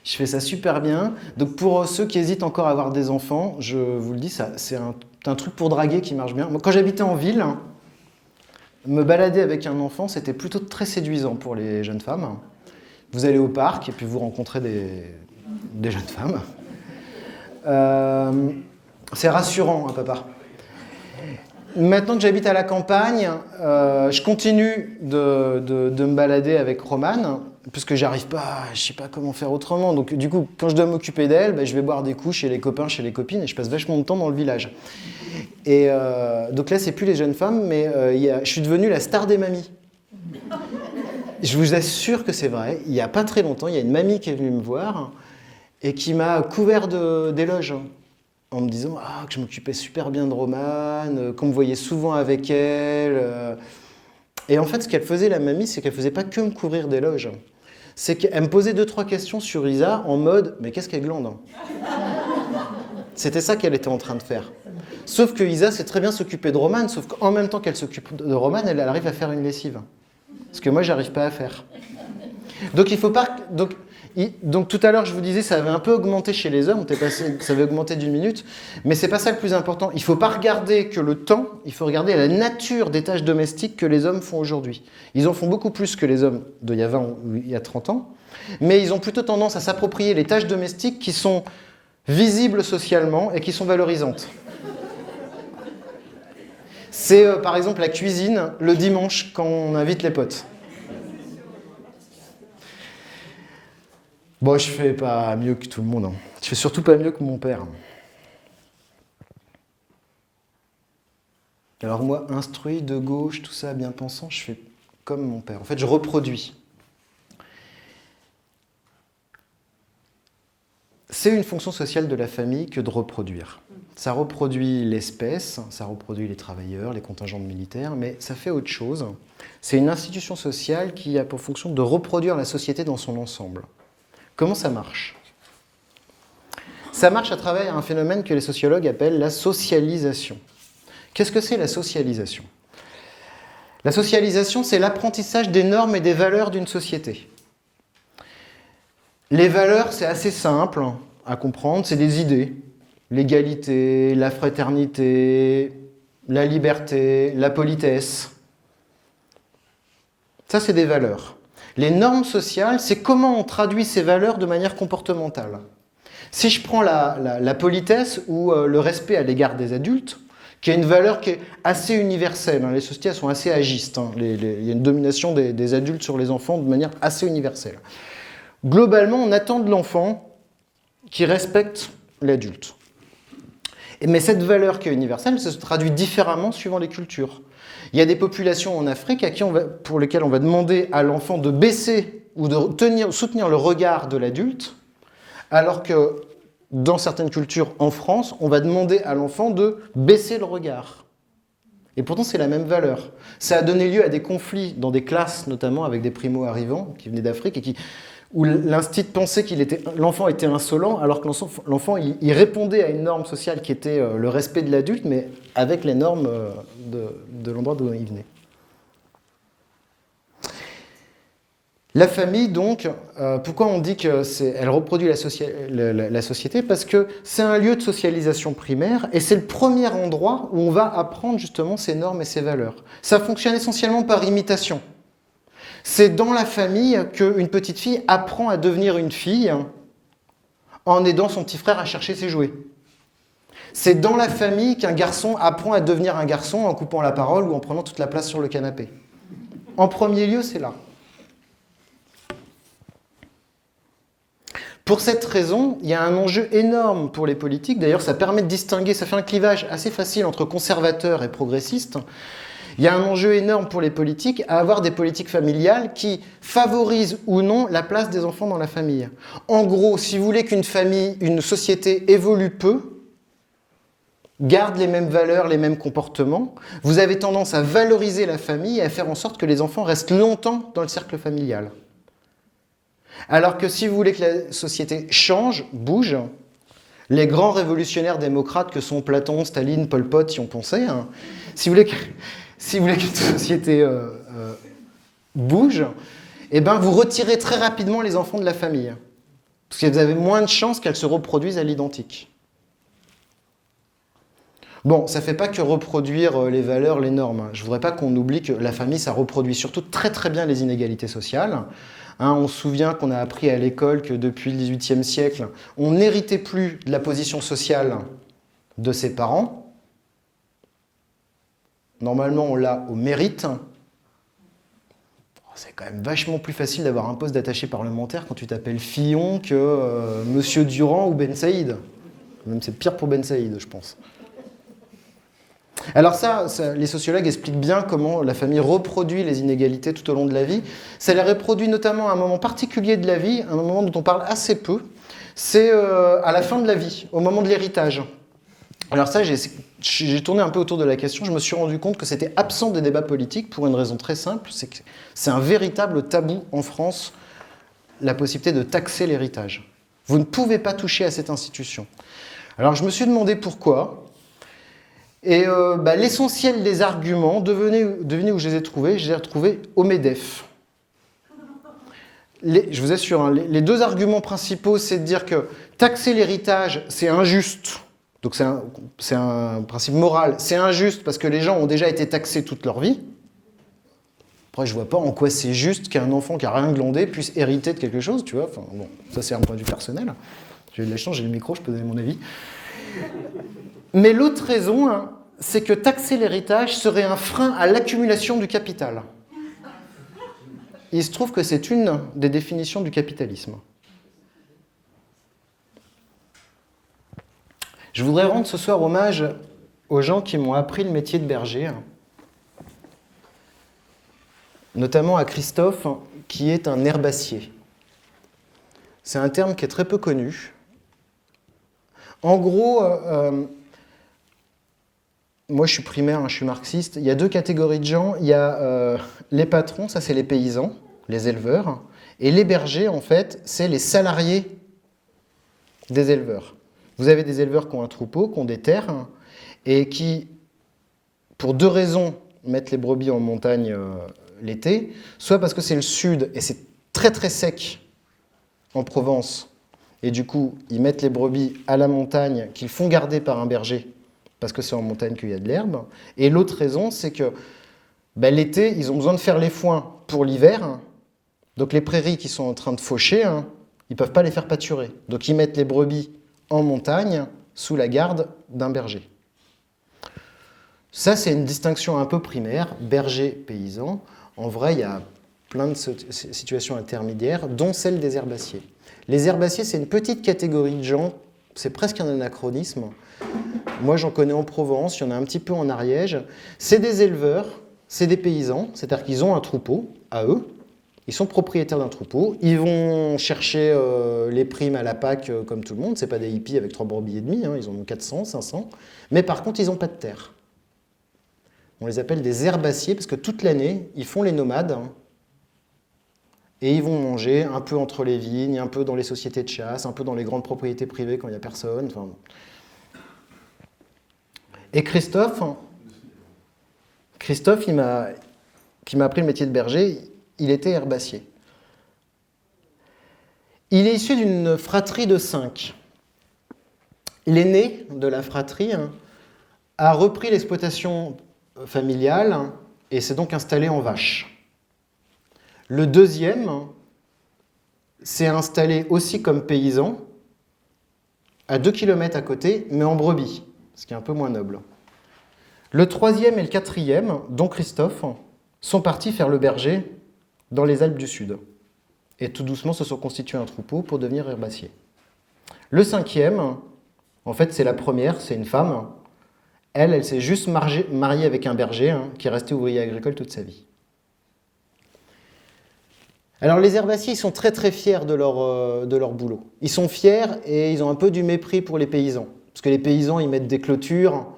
Je fais ça super bien. Donc pour ceux qui hésitent encore à avoir des enfants, je vous le dis, c'est un truc pour draguer qui marche bien. Moi, quand j'habitais en ville, me balader avec un enfant, c'était plutôt très séduisant pour les jeunes femmes. Vous allez au parc et puis vous rencontrez des jeunes femmes. C'est rassurant, hein, papa. Maintenant que j'habite à la campagne, je continue de me balader avec Romane, puisque j'arrive pas, je sais pas comment faire autrement. Donc du coup, quand je dois m'occuper d'elle, je vais boire des coups chez les copains, chez les copines, et je passe vachement de temps dans le village. Et donc là, c'est plus les jeunes femmes, mais je suis devenue la star des mamies. Je vous assure que c'est vrai. Il y a pas très longtemps, il y a une mamie qui est venue me voir et qui m'a couvert d'éloges. En me disant que je m'occupais super bien de Romane, qu'on me voyait souvent avec elle. Et en fait, ce qu'elle faisait, la mamie, c'est qu'elle faisait pas que me couvrir d'éloges. C'est qu'elle me posait 2-3 questions sur Isa en mode « mais qu'est-ce qu'elle glande hein ?» C'était ça qu'elle était en train de faire. Sauf que Isa sait très bien s'occuper de Romane, sauf qu'en même temps qu'elle s'occupe de Romane, elle arrive à faire une lessive. Ce que moi, j'arrive pas à faire. Donc il faut pas... Donc tout à l'heure, je vous disais, ça avait un peu augmenté chez les hommes, ça avait augmenté d'1 minute, mais c'est pas ça le plus important. Il faut pas regarder que le temps, il faut regarder la nature des tâches domestiques que les hommes font aujourd'hui. Ils en font beaucoup plus que les hommes d'il y a 20 ou il y a 30 ans, mais ils ont plutôt tendance à s'approprier les tâches domestiques qui sont visibles socialement et qui sont valorisantes. C'est par exemple la cuisine le dimanche quand on invite les potes. Bon, je fais pas mieux que tout le monde. Hein. Je fais surtout pas mieux que mon père. Alors moi, instruit, de gauche, tout ça, bien pensant, je fais comme mon père. En fait, je reproduis. C'est une fonction sociale de la famille que de reproduire. Ça reproduit l'espèce, ça reproduit les travailleurs, les contingents militaires, mais ça fait autre chose. C'est une institution sociale qui a pour fonction de reproduire la société dans son ensemble. Comment ça marche ? Ça marche à travers un phénomène que les sociologues appellent la socialisation. Qu'est-ce que c'est la socialisation ? La socialisation, c'est l'apprentissage des normes et des valeurs d'une société. Les valeurs, c'est assez simple à comprendre, c'est des idées. L'égalité, la fraternité, la liberté, la politesse. Ça, c'est des valeurs. Les normes sociales, c'est comment on traduit ces valeurs de manière comportementale. Si je prends la politesse ou le respect à l'égard des adultes, qui est une valeur qui est assez universelle, hein, les sociétés elles sont assez agistes, hein, il y a une domination des adultes sur les enfants de manière assez universelle. Globalement, on attend de l'enfant qu'il respecte l'adulte. Mais cette valeur qui est universelle, ça se traduit différemment suivant les cultures. Il y a des populations en Afrique pour lesquelles on va demander à l'enfant de baisser ou de soutenir le regard de l'adulte, alors que dans certaines cultures en France, on va demander à l'enfant de baisser le regard. Et pourtant, c'est la même valeur. Ça a donné lieu à des conflits dans des classes, notamment avec des primo-arrivants qui venaient d'Afrique et où l'instit pensait l'enfant était insolent, alors que l'enfant il répondait à une norme sociale qui était le respect de l'adulte, mais avec les normes de l'endroit d'où il venait. La famille, donc, pourquoi on dit qu'elle reproduit la société? Parce que c'est un lieu de socialisation primaire et c'est le premier endroit où on va apprendre justement ces normes et ces valeurs. Ça fonctionne essentiellement par imitation. C'est dans la famille qu'une petite fille apprend à devenir une fille en aidant son petit frère à chercher ses jouets. C'est dans la famille qu'un garçon apprend à devenir un garçon en coupant la parole ou en prenant toute la place sur le canapé. En premier lieu, c'est là. Pour cette raison, il y a un enjeu énorme pour les politiques. D'ailleurs, ça permet de distinguer, ça fait un clivage assez facile entre conservateurs et progressistes. Il y a un enjeu énorme pour les politiques à avoir des politiques familiales qui favorisent ou non la place des enfants dans la famille. En gros, si vous voulez qu'une famille, une société évolue peu, garde les mêmes valeurs, les mêmes comportements, vous avez tendance à valoriser la famille et à faire en sorte que les enfants restent longtemps dans le cercle familial. Alors que si vous voulez que la société change, bouge, les grands révolutionnaires démocrates que sont Platon, Staline, Pol Pot y ont pensé, hein, si vous voulez qu'une société bouge, eh ben vous retirez très rapidement les enfants de la famille. Parce que vous avez moins de chances qu'elles se reproduisent à l'identique. Bon, ça ne fait pas que reproduire les valeurs, les normes. Je ne voudrais pas qu'on oublie que la famille, ça reproduit surtout très très bien les inégalités sociales. Hein, on se souvient qu'on a appris à l'école que depuis le XVIIIe siècle, on n'héritait plus de la position sociale de ses parents. Normalement, on l'a au mérite. C'est quand même vachement plus facile d'avoir un poste d'attaché parlementaire quand tu t'appelles Fillon que Monsieur Durand ou Ben Saïd. Même c'est pire pour Ben Saïd, je pense. Alors ça, les sociologues expliquent bien comment la famille reproduit les inégalités tout au long de la vie. Ça les reproduit notamment à un moment particulier de la vie, un moment dont on parle assez peu. C'est à la fin de la vie, au moment de l'héritage. Alors ça, j'ai tourné un peu autour de la question, je me suis rendu compte que c'était absent des débats politiques pour une raison très simple, c'est que c'est un véritable tabou en France, la possibilité de taxer l'héritage. Vous ne pouvez pas toucher à cette institution. Alors je me suis demandé pourquoi. Et l'essentiel des arguments, devinez où je les ai trouvés? Je les ai retrouvés au MEDEF. Je vous assure, hein, les deux arguments principaux, c'est de dire que taxer l'héritage, c'est injuste. Donc c'est un principe moral. C'est injuste parce que les gens ont déjà été taxés toute leur vie. Après, je ne vois pas en quoi c'est juste qu'un enfant qui n'a rien glandé puisse hériter de quelque chose, tu vois. Enfin, bon, ça, c'est un point de vue personnel. J'ai eu de la chance, j'ai le micro, je peux donner mon avis. Mais l'autre raison, hein, c'est que taxer l'héritage serait un frein à l'accumulation du capital. Il se trouve que c'est une des définitions du capitalisme. Je voudrais rendre ce soir hommage aux gens qui m'ont appris le métier de berger, notamment à Christophe, qui est un herbacier. C'est un terme qui est très peu connu. En gros, moi je suis primaire, hein, je suis marxiste, il y a deux catégories de gens. Il y a les patrons, ça c'est les paysans, les éleveurs, et les bergers, en fait, c'est les salariés des éleveurs. Vous avez des éleveurs qui ont un troupeau, qui ont des terres, hein, et qui, pour deux raisons, mettent les brebis en montagne l'été, soit parce que c'est le sud et c'est très très sec en Provence, et du coup, ils mettent les brebis à la montagne, qu'ils font garder par un berger, parce que c'est en montagne qu'il y a de l'herbe. Et l'autre raison, c'est que l'été, ils ont besoin de faire les foins pour l'hiver. Donc les prairies qui sont en train de faucher, hein, ils ne peuvent pas les faire pâturer. Donc ils mettent les brebis en montagne, sous la garde d'un berger. Ça, c'est une distinction un peu primaire, berger-paysan. En vrai, il y a plein de situations intermédiaires, dont celle des herbaciers. Les herbaciers, c'est une petite catégorie de gens, c'est presque un anachronisme. Moi, j'en connais en Provence, il y en a un petit peu en Ariège. C'est des éleveurs, c'est des paysans, c'est-à-dire qu'ils ont un troupeau à eux. Ils sont propriétaires d'un troupeau. Ils vont chercher les primes à la PAC comme tout le monde. Ce n'est pas des hippies avec 3 brebis et demi, hein, ils en ont 400, 500. Mais par contre, ils n'ont pas de terre. On les appelle des herbaciers parce que toute l'année, ils font les nomades. Hein, et ils vont manger un peu entre les vignes, un peu dans les sociétés de chasse, un peu dans les grandes propriétés privées quand il n'y a personne. Enfin... Et Christophe, qui m'a appris le métier de berger, il était herbacier. Il est issu d'une fratrie de 5. L'aîné de la fratrie a repris l'exploitation familiale et s'est donc installé en vache. Le deuxième s'est installé aussi comme paysan, à 2 km à côté, mais en brebis, ce qui est un peu moins noble. Le troisième et le quatrième, dont Christophe, sont partis faire le berger dans les Alpes du Sud. Et tout doucement se sont constitués un troupeau pour devenir herbaciers. Le cinquième, en fait c'est la première, c'est une femme. Elle s'est juste mariée avec un berger qui est resté ouvrier agricole toute sa vie. Alors les herbaciers, ils sont très très fiers de leur boulot. Ils sont fiers et ils ont un peu du mépris pour les paysans. Parce que les paysans, ils mettent des clôtures,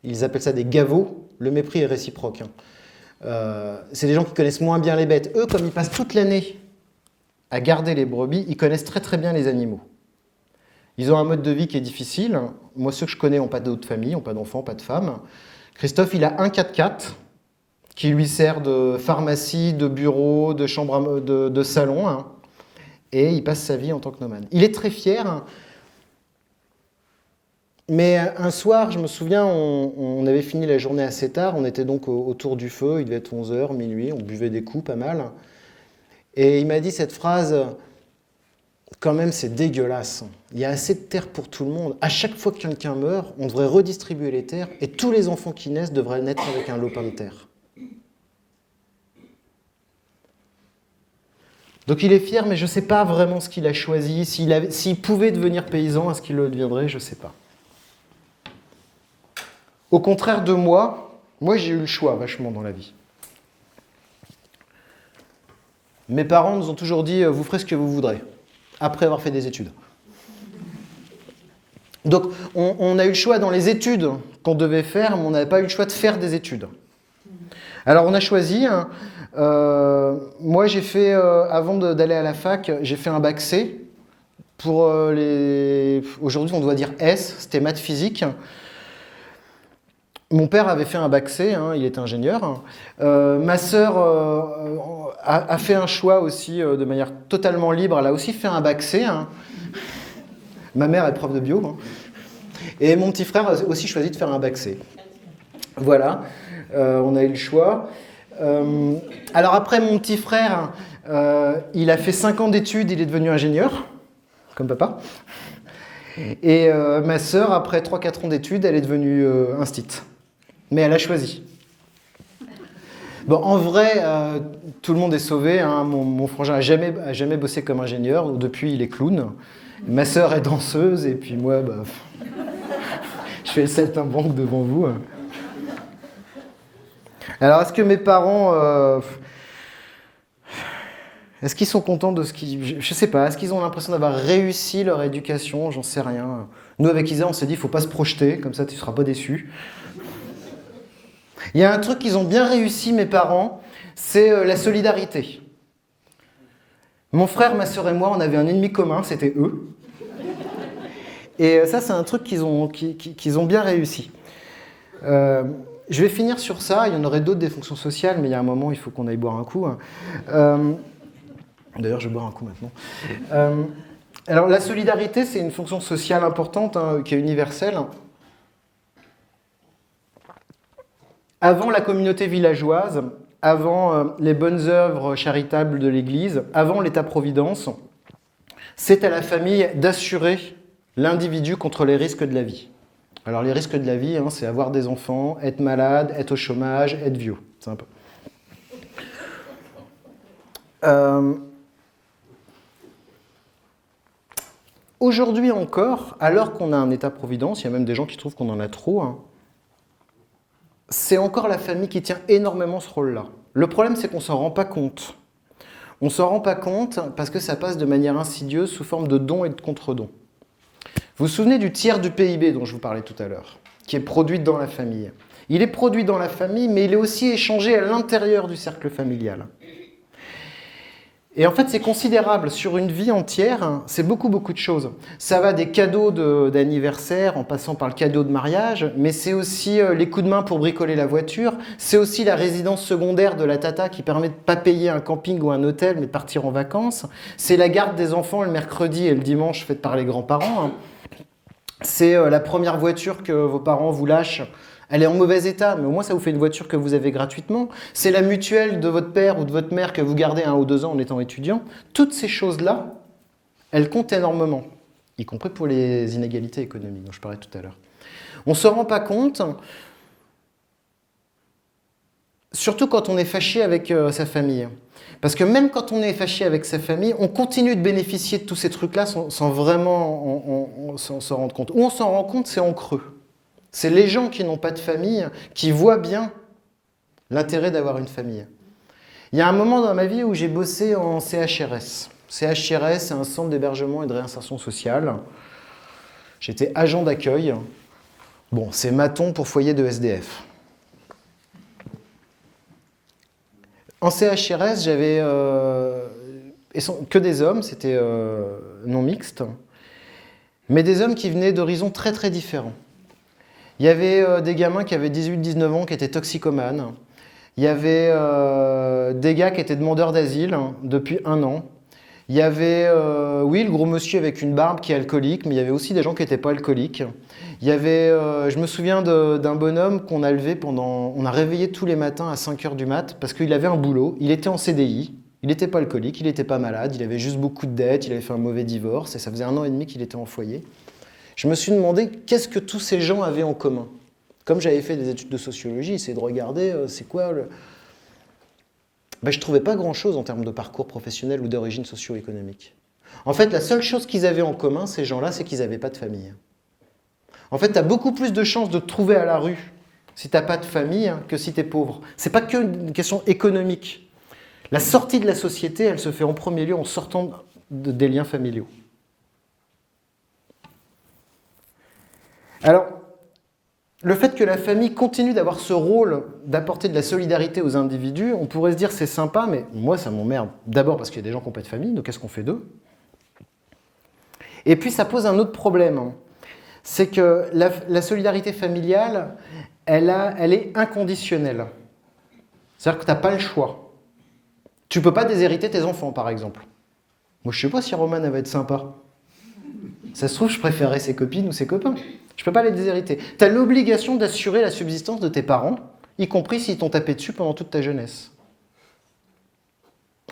ils appellent ça des gavots. Le mépris est réciproque. C'est des gens qui connaissent moins bien les bêtes. Eux, comme ils passent toute l'année à garder les brebis, ils connaissent très très bien les animaux. Ils ont un mode de vie qui est difficile. Moi, ceux que je connais n'ont pas d'autres familles, n'ont pas d'enfants, pas de femmes. Christophe, il a un 4x4 qui lui sert de pharmacie, de bureau, de chambre, de salon. Et il passe sa vie en tant que nomade. Il est très fier. Mais un soir, je me souviens, on avait fini la journée assez tard. On était donc autour du feu. Il devait être 11h, minuit. On buvait des coups pas mal. Et il m'a dit cette phrase, quand même c'est dégueulasse. Il y a assez de terre pour tout le monde. À chaque fois que quelqu'un meurt, on devrait redistribuer les terres et tous les enfants qui naissent devraient naître avec un lopin de terre. Donc il est fier, mais je ne sais pas vraiment ce qu'il a choisi. S'il pouvait devenir paysan, est-ce qu'il le deviendrait? Je ne sais pas. Au contraire de moi j'ai eu le choix vachement dans la vie. Mes parents nous ont toujours dit « vous ferez ce que vous voudrez », après avoir fait des études. Donc on a eu le choix dans les études qu'on devait faire, mais on n'avait pas eu le choix de faire des études. Alors on a choisi, moi j'ai fait, avant d'aller à la fac, j'ai fait un bac C. Aujourd'hui on doit dire S, c'était maths physique. Mon père avait fait un bac C, il était ingénieur. Ma sœur a fait un choix aussi de manière totalement libre. Elle a aussi fait un bac C. Ma mère est prof de bio. Et mon petit frère a aussi choisi de faire un bac C. Voilà, on a eu le choix. Alors après, mon petit frère, il a fait 5 ans d'études, il est devenu ingénieur, comme papa. Et ma sœur, après 3-4 ans d'études, elle est devenue instite. Mais elle a choisi. Bon, en vrai, tout le monde est sauvé. Mon frangin n'a jamais bossé comme ingénieur. Depuis, il est clown. Ma sœur est danseuse. Et puis moi, je fais le saltimbanque devant vous. Alors, est-ce que mes parents... est-ce qu'ils sont contents de ce qu'ils... Je sais pas. Est-ce qu'ils ont l'impression d'avoir réussi leur éducation? J'en sais rien. Nous, avec Isa, on s'est dit, il ne faut pas se projeter. Comme ça, tu ne seras pas déçu. Il y a un truc qu'ils ont bien réussi, mes parents, c'est la solidarité. Mon frère, ma sœur et moi, on avait un ennemi commun, c'était eux. Et ça, c'est un truc qu'ils ont bien réussi. Je vais finir sur ça, il y en aurait d'autres des fonctions sociales, mais il y a un moment, il faut qu'on aille boire un coup. D'ailleurs, je vais boire un coup maintenant. Alors, la solidarité, c'est une fonction sociale importante, qui est universelle. Avant la communauté villageoise, avant les bonnes œuvres charitables de l'Église, avant l'État-providence, c'est à la famille d'assurer l'individu contre les risques de la vie. Alors les risques de la vie, c'est avoir des enfants, être malade, être au chômage, être vieux. C'est un peu. Aujourd'hui encore, alors qu'on a un État-providence, il y a même des gens qui trouvent qu'on en a trop, c'est encore la famille qui tient énormément ce rôle-là. Le problème, c'est qu'on ne s'en rend pas compte. On ne s'en rend pas compte parce que ça passe de manière insidieuse sous forme de dons et de contre-dons. Vous vous souvenez du tiers du PIB dont je vous parlais tout à l'heure, qui est produit dans la famille. Il est produit dans la famille, mais il est aussi échangé à l'intérieur du cercle familial. Et en fait, c'est considérable. Sur une vie entière, hein, c'est beaucoup, beaucoup de choses. Ça va des cadeaux d'anniversaire en passant par le cadeau de mariage, mais c'est aussi les coups de main pour bricoler la voiture. C'est aussi la résidence secondaire de la tata qui permet de ne pas payer un camping ou un hôtel, mais de partir en vacances. C'est la garde des enfants le mercredi et le dimanche faite par les grands-parents. Hein. C'est la première voiture que vos parents vous lâchent. Elle est en mauvais état, mais au moins ça vous fait une voiture que vous avez gratuitement. C'est la mutuelle de votre père ou de votre mère que vous gardez 1 ou 2 ans en étant étudiant. Toutes ces choses-là, elles comptent énormément, y compris pour les inégalités économiques dont je parlais tout à l'heure. On ne se rend pas compte, surtout quand on est fâché avec sa famille. Parce que même quand on est fâché avec sa famille, on continue de bénéficier de tous ces trucs-là sans vraiment s'en rendre compte. Où on s'en rend compte, c'est en creux. C'est les gens qui n'ont pas de famille qui voient bien l'intérêt d'avoir une famille. Il y a un moment dans ma vie où j'ai bossé en CHRS. CHRS, c'est un centre d'hébergement et de réinsertion sociale. J'étais agent d'accueil. Bon, c'est maton pour foyer de SDF. En CHRS, j'avais que des hommes, c'était non mixte, mais des hommes qui venaient d'horizons très très différents. Il y avait des gamins qui avaient 18-19 ans qui étaient toxicomanes. Il y avait des gars qui étaient demandeurs d'asile depuis 1 an. Il y avait, oui, le gros monsieur avec une barbe qui est alcoolique, mais il y avait aussi des gens qui n'étaient pas alcooliques. Il y avait, je me souviens d'un bonhomme qu'on a levé on a réveillé tous les matins à 5h du mat parce qu'il avait un boulot, il était en CDI, il n'était pas alcoolique, il n'était pas malade, il avait juste beaucoup de dettes, il avait fait un mauvais divorce et ça faisait 1 an et demi qu'il était en foyer. Je me suis demandé qu'est-ce que tous ces gens avaient en commun. Comme j'avais fait des études de sociologie, essayer de regarder c'est quoi le... Ben, je ne trouvais pas grand-chose en termes de parcours professionnel ou d'origine socio-économique. En fait, la seule chose qu'ils avaient en commun, ces gens-là, c'est qu'ils n'avaient pas de famille. En fait, tu as beaucoup plus de chances de te trouver à la rue si tu n'as pas de famille que si tu es pauvre. Ce n'est pas qu'une question économique. La sortie de la société, elle se fait en premier lieu en sortant des liens familiaux. Alors, le fait que la famille continue d'avoir ce rôle d'apporter de la solidarité aux individus, on pourrait se dire c'est sympa, mais moi ça m'emmerde. D'abord parce qu'il y a des gens qui n'ont pas de famille, donc qu'est-ce qu'on fait d'eux? Et puis ça pose un autre problème, c'est que la solidarité familiale, elle est inconditionnelle. C'est-à-dire que tu n'as pas le choix. Tu ne peux pas déshériter tes enfants, par exemple. Moi je ne sais pas si Roman va être sympa. Ça se trouve, je préférerais ses copines ou ses copains. Je ne peux pas les déshériter. Tu as l'obligation d'assurer la subsistance de tes parents, y compris s'ils t'ont tapé dessus pendant toute ta jeunesse.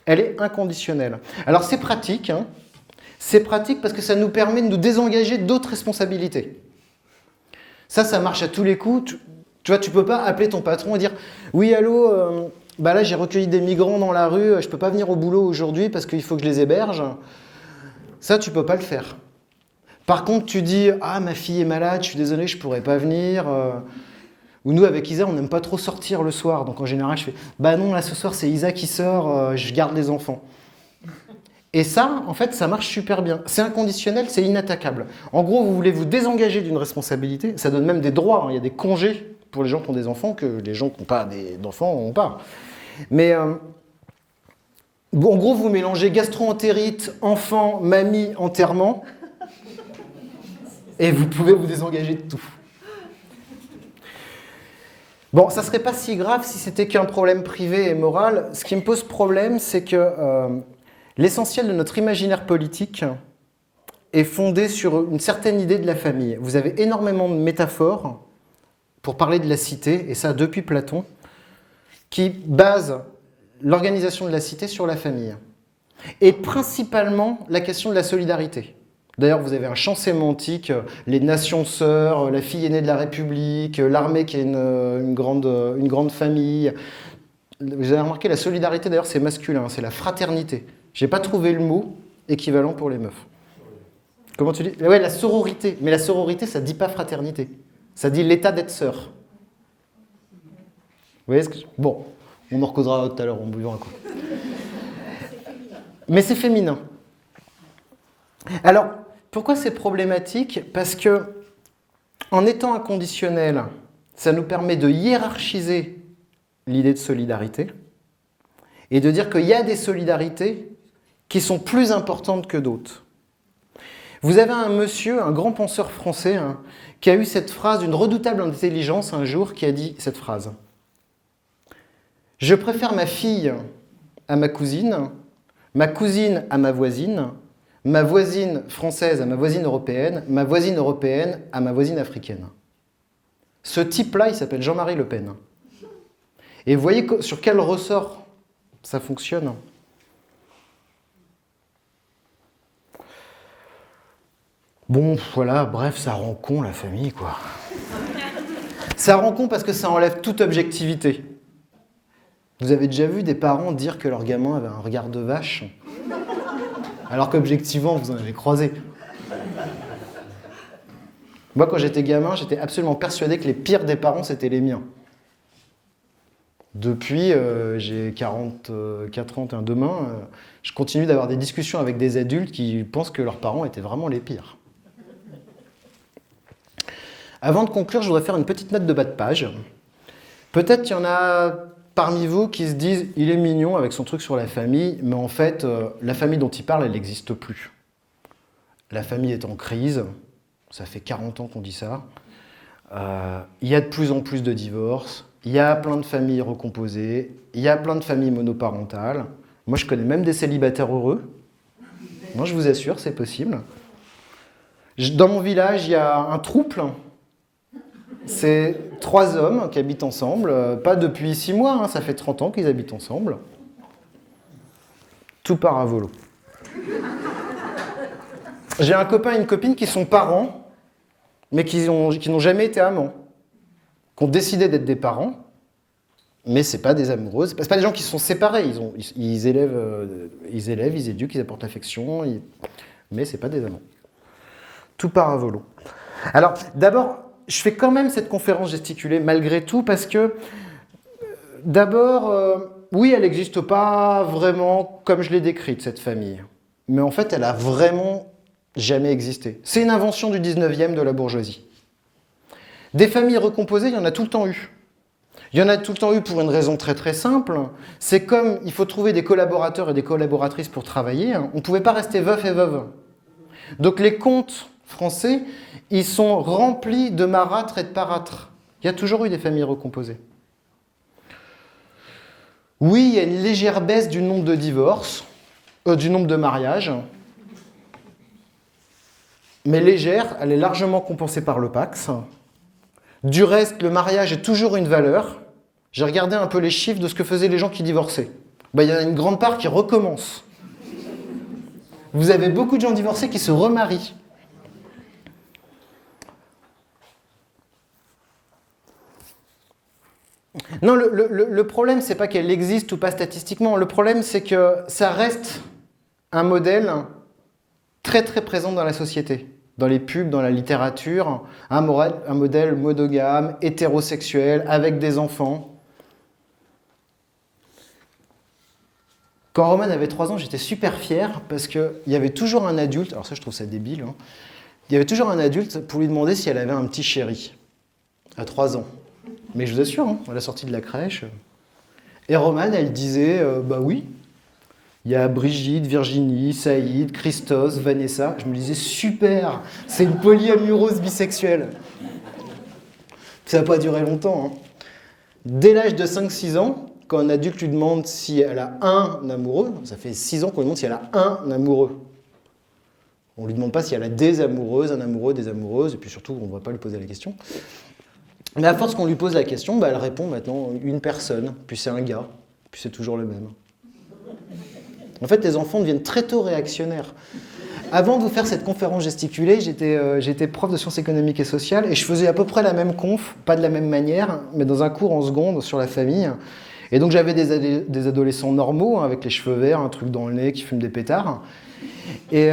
Elle est inconditionnelle. Alors c'est pratique, hein. C'est pratique parce que ça nous permet de nous désengager d'autres responsabilités. Ça marche à tous les coups. Tu vois, tu ne peux pas appeler ton patron et dire « Oui, allô, bah là j'ai recueilli des migrants dans la rue, je ne peux pas venir au boulot aujourd'hui parce qu'il faut que je les héberge. » Ça, tu ne peux pas le faire. Par contre, tu dis « Ah, ma fille est malade, je suis désolé, je ne pourrais pas venir. » Ou nous, avec Isa, on n'aime pas trop sortir le soir. Donc en général, je fais « Bah non, là ce soir, c'est Isa qui sort, je garde les enfants. » Et ça, en fait, ça marche super bien. C'est inconditionnel, c'est inattaquable. En gros, vous voulez vous désengager d'une responsabilité. Ça donne même des droits. Hein. Il y a des congés pour les gens qui ont des enfants que les gens qui n'ont pas d'enfants n'ont pas. Mais bon, en gros, vous mélangez gastro-entérite, enfant, mamie, enterrement. Et vous pouvez vous désengager de tout. Bon, ça ne serait pas si grave si c'était qu'un problème privé et moral. Ce qui me pose problème, c'est que l'essentiel de notre imaginaire politique est fondé sur une certaine idée de la famille. Vous avez énormément de métaphores pour parler de la cité, et ça depuis Platon, qui basent l'organisation de la cité sur la famille. Et principalement la question de la solidarité. D'ailleurs, vous avez un champ sémantique, les nations sœurs, la fille aînée de la République, l'armée qui est une grande famille. Vous avez remarqué, la solidarité, d'ailleurs, c'est masculin, c'est la fraternité. Je n'ai pas trouvé le mot équivalent pour les meufs. Comment tu dis? Ouais, la sororité. Mais la sororité, ça ne dit pas fraternité. Ça dit l'état d'être sœur. Vous voyez ce que... Bon, on en recausera tout à l'heure, on buvera un coup. Mais c'est féminin. Alors, pourquoi c'est problématique? Parce que, en étant inconditionnel, ça nous permet de hiérarchiser l'idée de solidarité et de dire qu'il y a des solidarités qui sont plus importantes que d'autres. Vous avez un monsieur, un grand penseur français, hein, qui a eu cette phrase d'une redoutable intelligence un jour, qui a dit cette phrase. « Je préfère ma fille à ma cousine à ma voisine française à ma voisine européenne à ma voisine africaine. » Ce type-là, il s'appelle Jean-Marie Le Pen. Et vous voyez sur quel ressort ça fonctionne. Bon, voilà, bref, ça rend con la famille, quoi. Ça rend con parce que ça enlève toute objectivité. Vous avez déjà vu des parents dire que leur gamin avait un regard de vache, alors qu'objectivement, vous en avez croisé. Moi, quand j'étais gamin, j'étais absolument persuadé que les pires des parents, c'était les miens. Depuis, j'ai 44 ans demain, je continue d'avoir des discussions avec des adultes qui pensent que leurs parents étaient vraiment les pires. Avant de conclure, je voudrais faire une petite note de bas de page. Peut-être qu'il y en a parmi vous qui se disent « il est mignon avec son truc sur la famille », mais en fait, la famille dont il parle, elle n'existe plus. La famille est en crise, ça fait 40 ans qu'on dit ça. Il y a de plus en plus de divorces, il y a plein de familles recomposées, il y a plein de familles monoparentales. Moi, je connais même des célibataires heureux. Moi, je vous assure, c'est possible. Dans mon village, il y a un trouble. C'est 3 hommes qui habitent ensemble, pas depuis 6 mois, hein, ça fait 30 ans qu'ils habitent ensemble. Tout part à volo. J'ai un copain et une copine qui sont parents, mais qui n'ont jamais été amants, qui ont décidé d'être des parents, mais c'est pas des amoureuses. C'est pas des gens qui se sont séparés, ils élèvent, ils éduquent, ils apportent l'affection, mais c'est pas des amants. Tout part à volo. Alors, d'abord, je fais quand même cette conférence gesticulée malgré tout parce que, d'abord, oui, elle n'existe pas vraiment comme je l'ai décrite, cette famille. Mais en fait, elle a vraiment jamais existé. C'est une invention du 19e de la bourgeoisie. Des familles recomposées, il y en a tout le temps eu. Il y en a tout le temps eu pour une raison très très simple. C'est comme il faut trouver des collaborateurs et des collaboratrices pour travailler. On ne pouvait pas rester veuf et veuve. Donc les comptes français, ils sont remplis de marâtres et de parâtres. Il y a toujours eu des familles recomposées. Oui, il y a une légère baisse du nombre de divorces, du nombre de mariages, mais légère, elle est largement compensée par le Pacs. Du reste, le mariage est toujours une valeur. J'ai regardé un peu les chiffres de ce que faisaient les gens qui divorçaient. Il y en a une grande part qui recommence. Vous avez beaucoup de gens divorcés qui se remarient. Non, le problème, c'est pas qu'elle existe ou pas statistiquement. Le problème, c'est que ça reste un modèle très très présent dans la société, dans les pubs, dans la littérature, un modèle monogame, hétérosexuel, avec des enfants. Quand Roman avait 3 ans, j'étais super fier parce qu'il y avait toujours un adulte, alors ça je trouve ça débile, hein, il y avait toujours un adulte pour lui demander si elle avait un petit chéri à 3 ans. Mais je vous assure, hein, à la sortie de la crèche. Et Romane, elle disait, bah oui, il y a Brigitte, Virginie, Saïd, Christos, Vanessa. Je me disais, super, c'est une polyamoureuse bisexuelle. Ça n'a pas duré longtemps. Hein. Dès l'âge de 5-6 ans, quand un adulte lui demande si elle a un amoureux, ça fait 6 ans qu'on lui demande si elle a un amoureux. On ne lui demande pas si elle a des amoureuses, un amoureux, des amoureuses, et puis surtout, on ne va pas lui poser la question. Mais à force qu'on lui pose la question, elle répond maintenant une personne, puis c'est un gars, puis c'est toujours le même. En fait, les enfants deviennent très tôt réactionnaires. Avant de vous faire cette conférence gesticulée, j'étais prof de sciences économiques et sociales, et je faisais à peu près la même conf, pas de la même manière, mais dans un cours en seconde sur la famille. Et donc j'avais des adolescents normaux, hein, avec les cheveux verts, un truc dans le nez, qui fument des pétards. Et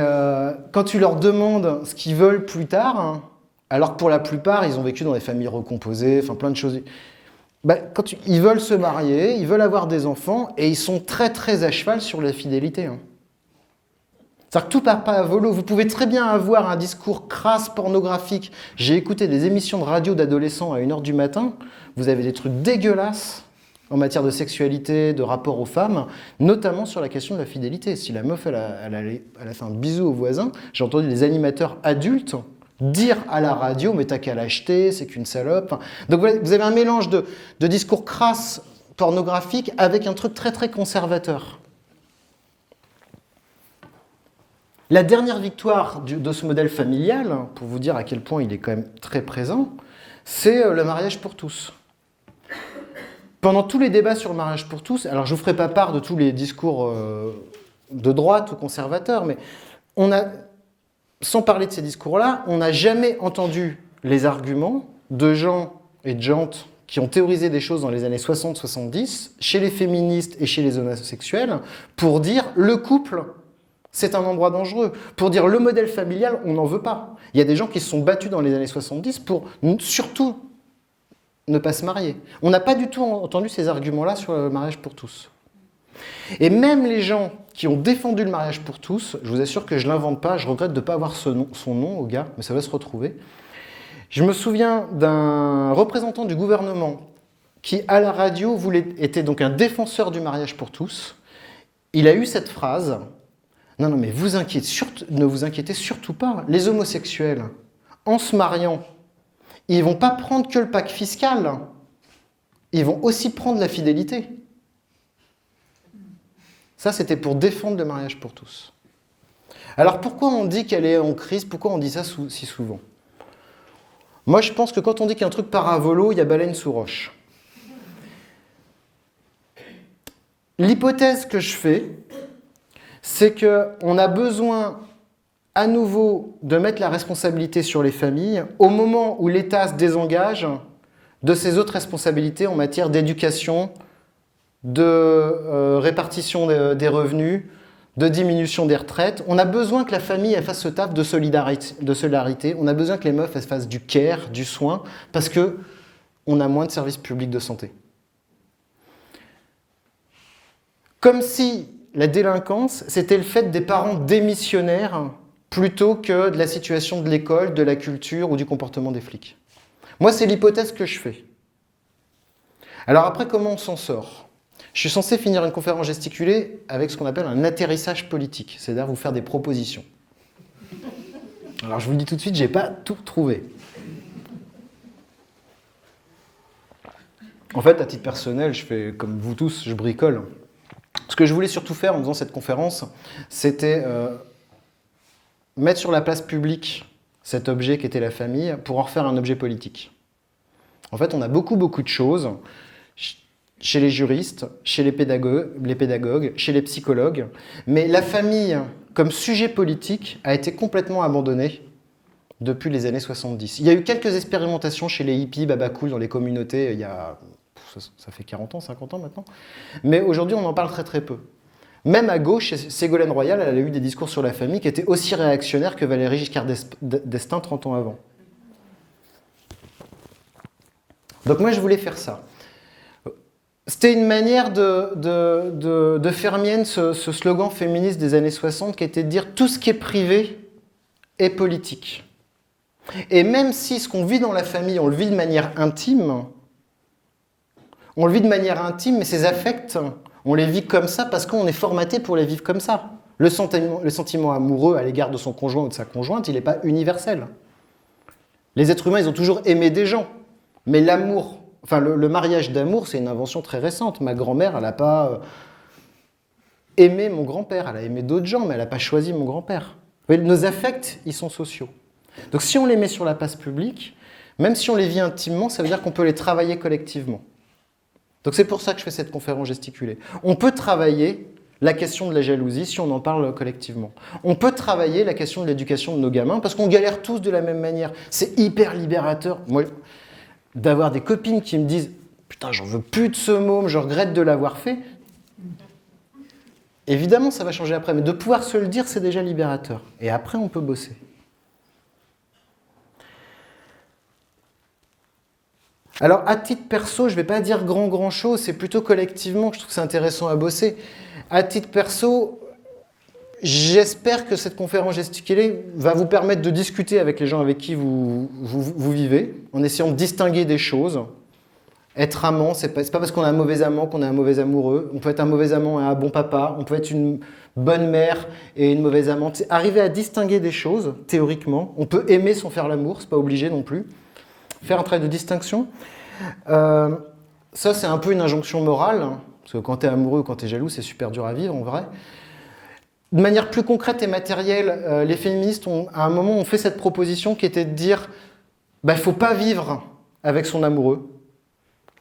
quand tu leur demandes ce qu'ils veulent plus tard, hein, alors que pour la plupart, ils ont vécu dans des familles recomposées, enfin plein de choses. Ils veulent se marier, ils veulent avoir des enfants, et ils sont très très à cheval sur la fidélité. Hein. C'est-à-dire que tout part pas à volo. Vous pouvez très bien avoir un discours crasse, pornographique. J'ai écouté des émissions de radio d'adolescents à 1h du matin. Vous avez des trucs dégueulasses. en matière de sexualité, de rapport aux femmes, notamment sur la question de la fidélité. Si la meuf, elle a fait un bisou au voisin, j'ai entendu des animateurs adultes dire à la radio « mais t'as qu'à l'acheter, c'est qu'une salope ». Donc vous avez un mélange de discours crasse, pornographique, avec un truc très très conservateur. La dernière victoire de ce modèle familial, pour vous dire à quel point il est quand même très présent, c'est le mariage pour tous. Pendant tous les débats sur le mariage pour tous, alors je ne vous ferai pas part de tous les discours de droite ou conservateurs, mais sans parler de ces discours-là, on n'a jamais entendu les arguments de gens et de jantes qui ont théorisé des choses dans les années 60-70, chez les féministes et chez les homosexuels, pour dire le couple, c'est un endroit dangereux. Pour dire le modèle familial, on n'en veut pas. Il y a des gens qui se sont battus dans les années 70 pour surtout ne pas se marier. On n'a pas du tout entendu ces arguments-là sur le mariage pour tous. Et même les gens qui ont défendu le mariage pour tous, je vous assure que je ne l'invente pas, je regrette de ne pas avoir son nom au gars, mais ça va se retrouver. Je me souviens d'un représentant du gouvernement qui, à la radio, était donc un défenseur du mariage pour tous. Il a eu cette phrase: « Non, mais ne vous inquiétez surtout pas. Les homosexuels, en se mariant, ils ne vont pas prendre que le pacte fiscal, ils vont aussi prendre la fidélité. » Ça, c'était pour défendre le mariage pour tous. Alors pourquoi on dit qu'elle est en crise? Pourquoi on dit ça si souvent? Moi, je pense que quand on dit qu'un truc part à volo, il y a baleine sous roche. L'hypothèse que je fais, c'est qu'on a besoin à nouveau de mettre la responsabilité sur les familles au moment où l'État se désengage de ses autres responsabilités en matière d'éducation, de répartition des revenus, de diminution des retraites. On a besoin que la famille elle fasse ce taf de solidarité. On a besoin que les meufs elles fassent du care, du soin, parce qu'on a moins de services publics de santé. Comme si la délinquance, c'était le fait des parents démissionnaires plutôt que de la situation de l'école, de la culture ou du comportement des flics. Moi, c'est l'hypothèse que je fais. Alors après, comment on s'en sort? Je suis censé finir une conférence gesticulée avec ce qu'on appelle un atterrissage politique, c'est-à-dire vous faire des propositions. Alors je vous le dis tout de suite, je n'ai pas tout trouvé. En fait, à titre personnel, je fais comme vous tous, je bricole. Ce que je voulais surtout faire en faisant cette conférence, c'était mettre sur la place publique cet objet qui était la famille pour en refaire un objet politique. En fait, on a beaucoup de choses chez les juristes, chez les pédagogues, chez les psychologues, mais la famille, comme sujet politique, a été complètement abandonnée depuis les années 70. Il y a eu quelques expérimentations chez les hippies, babacool, dans les communautés, il y a... ça fait 40 ans, 50 ans maintenant, mais aujourd'hui on en parle très peu. Même à gauche, Ségolène Royal, elle a eu des discours sur la famille qui étaient aussi réactionnaires que Valéry Giscard d'Estaing 30 ans avant. Donc moi je voulais faire ça. C'était une manière de faire mienne ce slogan féministe des années 60 qui était de dire tout ce qui est privé est politique. Et même si ce qu'on vit dans la famille, on le vit de manière intime, mais ces affects, on les vit comme ça parce qu'on est formaté pour les vivre comme ça. Le sentiment amoureux à l'égard de son conjoint ou de sa conjointe, il n'est pas universel. Les êtres humains, ils ont toujours aimé des gens, mais l'amour... Enfin, le mariage d'amour, c'est une invention très récente. Ma grand-mère, elle n'a pas aimé mon grand-père. Elle a aimé d'autres gens, mais elle n'a pas choisi mon grand-père. Nos affects, ils sont sociaux. Donc si on les met sur la place publique, même si on les vit intimement, ça veut dire qu'on peut les travailler collectivement. Donc c'est pour ça que je fais cette conférence gesticulée. On peut travailler la question de la jalousie si on en parle collectivement. On peut travailler la question de l'éducation de nos gamins, parce qu'on galère tous de la même manière. C'est hyper libérateur. Moi, d'avoir des copines qui me disent « Putain, j'en veux plus de ce môme, je regrette de l'avoir fait », évidemment, ça va changer après, mais de pouvoir se le dire, c'est déjà libérateur. Et après, on peut bosser. Alors, à titre perso, je ne vais pas dire grand chose, c'est plutôt collectivement que je trouve que c'est intéressant à bosser. À titre perso, j'espère que cette conférence gesticulée va vous permettre de discuter avec les gens avec qui vous vivez, en essayant de distinguer des choses, Être amant, c'est pas parce qu'on a un mauvais amant qu'on est un mauvais amoureux. On peut être un mauvais amant et un bon papa. On peut être une bonne mère et une mauvaise amante. C'est arriver à distinguer des choses, théoriquement. On peut aimer sans faire l'amour, c'est pas obligé non plus. Faire un travail de distinction. Ça, c'est un peu une injonction morale. Parce que quand tu es amoureux ou quand tu es jaloux, c'est super dur à vivre en vrai. De manière plus concrète et matérielle, les féministes, à un moment, ont fait cette proposition qui était de dire il ne faut pas vivre avec son amoureux.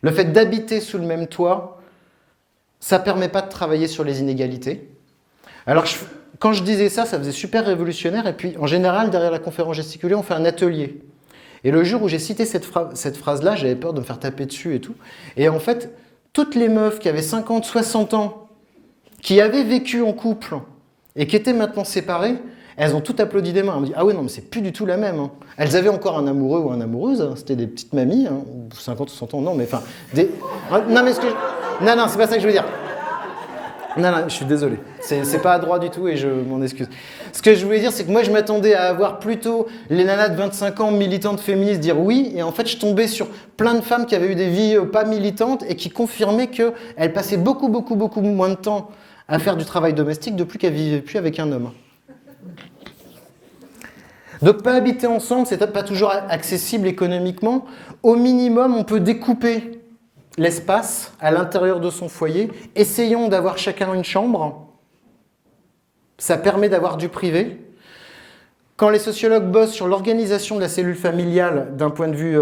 Le fait d'habiter sous le même toit, ça ne permet pas de travailler sur les inégalités. Alors, quand je disais ça, ça faisait super révolutionnaire. Et puis, en général, derrière la conférence gesticulée, on fait un atelier. Et le jour où j'ai cité cette phrase-là, j'avais peur de me faire taper dessus et tout. Et en fait, toutes les meufs qui avaient 50, 60 ans, qui avaient vécu en couple et qui étaient maintenant séparées, elles ont toutes applaudi des mains. Elles m'ont dit « Ah oui, non, mais c'est plus du tout la même. » Elles avaient encore un amoureux ou une amoureuse, hein. C'était des petites mamies, hein. 50 ou 60 ans, non, mais enfin... Non, mais non, c'est pas ça que je veux dire. Non, je suis désolé. C'est pas à droit du tout et je m'en excuse. Ce que je voulais dire, c'est que moi, je m'attendais à avoir plutôt les nanas de 25 ans militantes féministes dire oui, et en fait, je tombais sur plein de femmes qui avaient eu des vies pas militantes et qui confirmaient qu'elles passaient beaucoup moins de temps à faire du travail domestique depuis qu'elles vivaient plus avec un homme. Donc, pas habiter ensemble, c'est peut-être pas toujours accessible économiquement. Au minimum, on peut découper l'espace à l'intérieur de son foyer. Essayons d'avoir chacun une chambre. Ça permet d'avoir du privé. Quand les sociologues bossent sur l'organisation de la cellule familiale d'un point de vue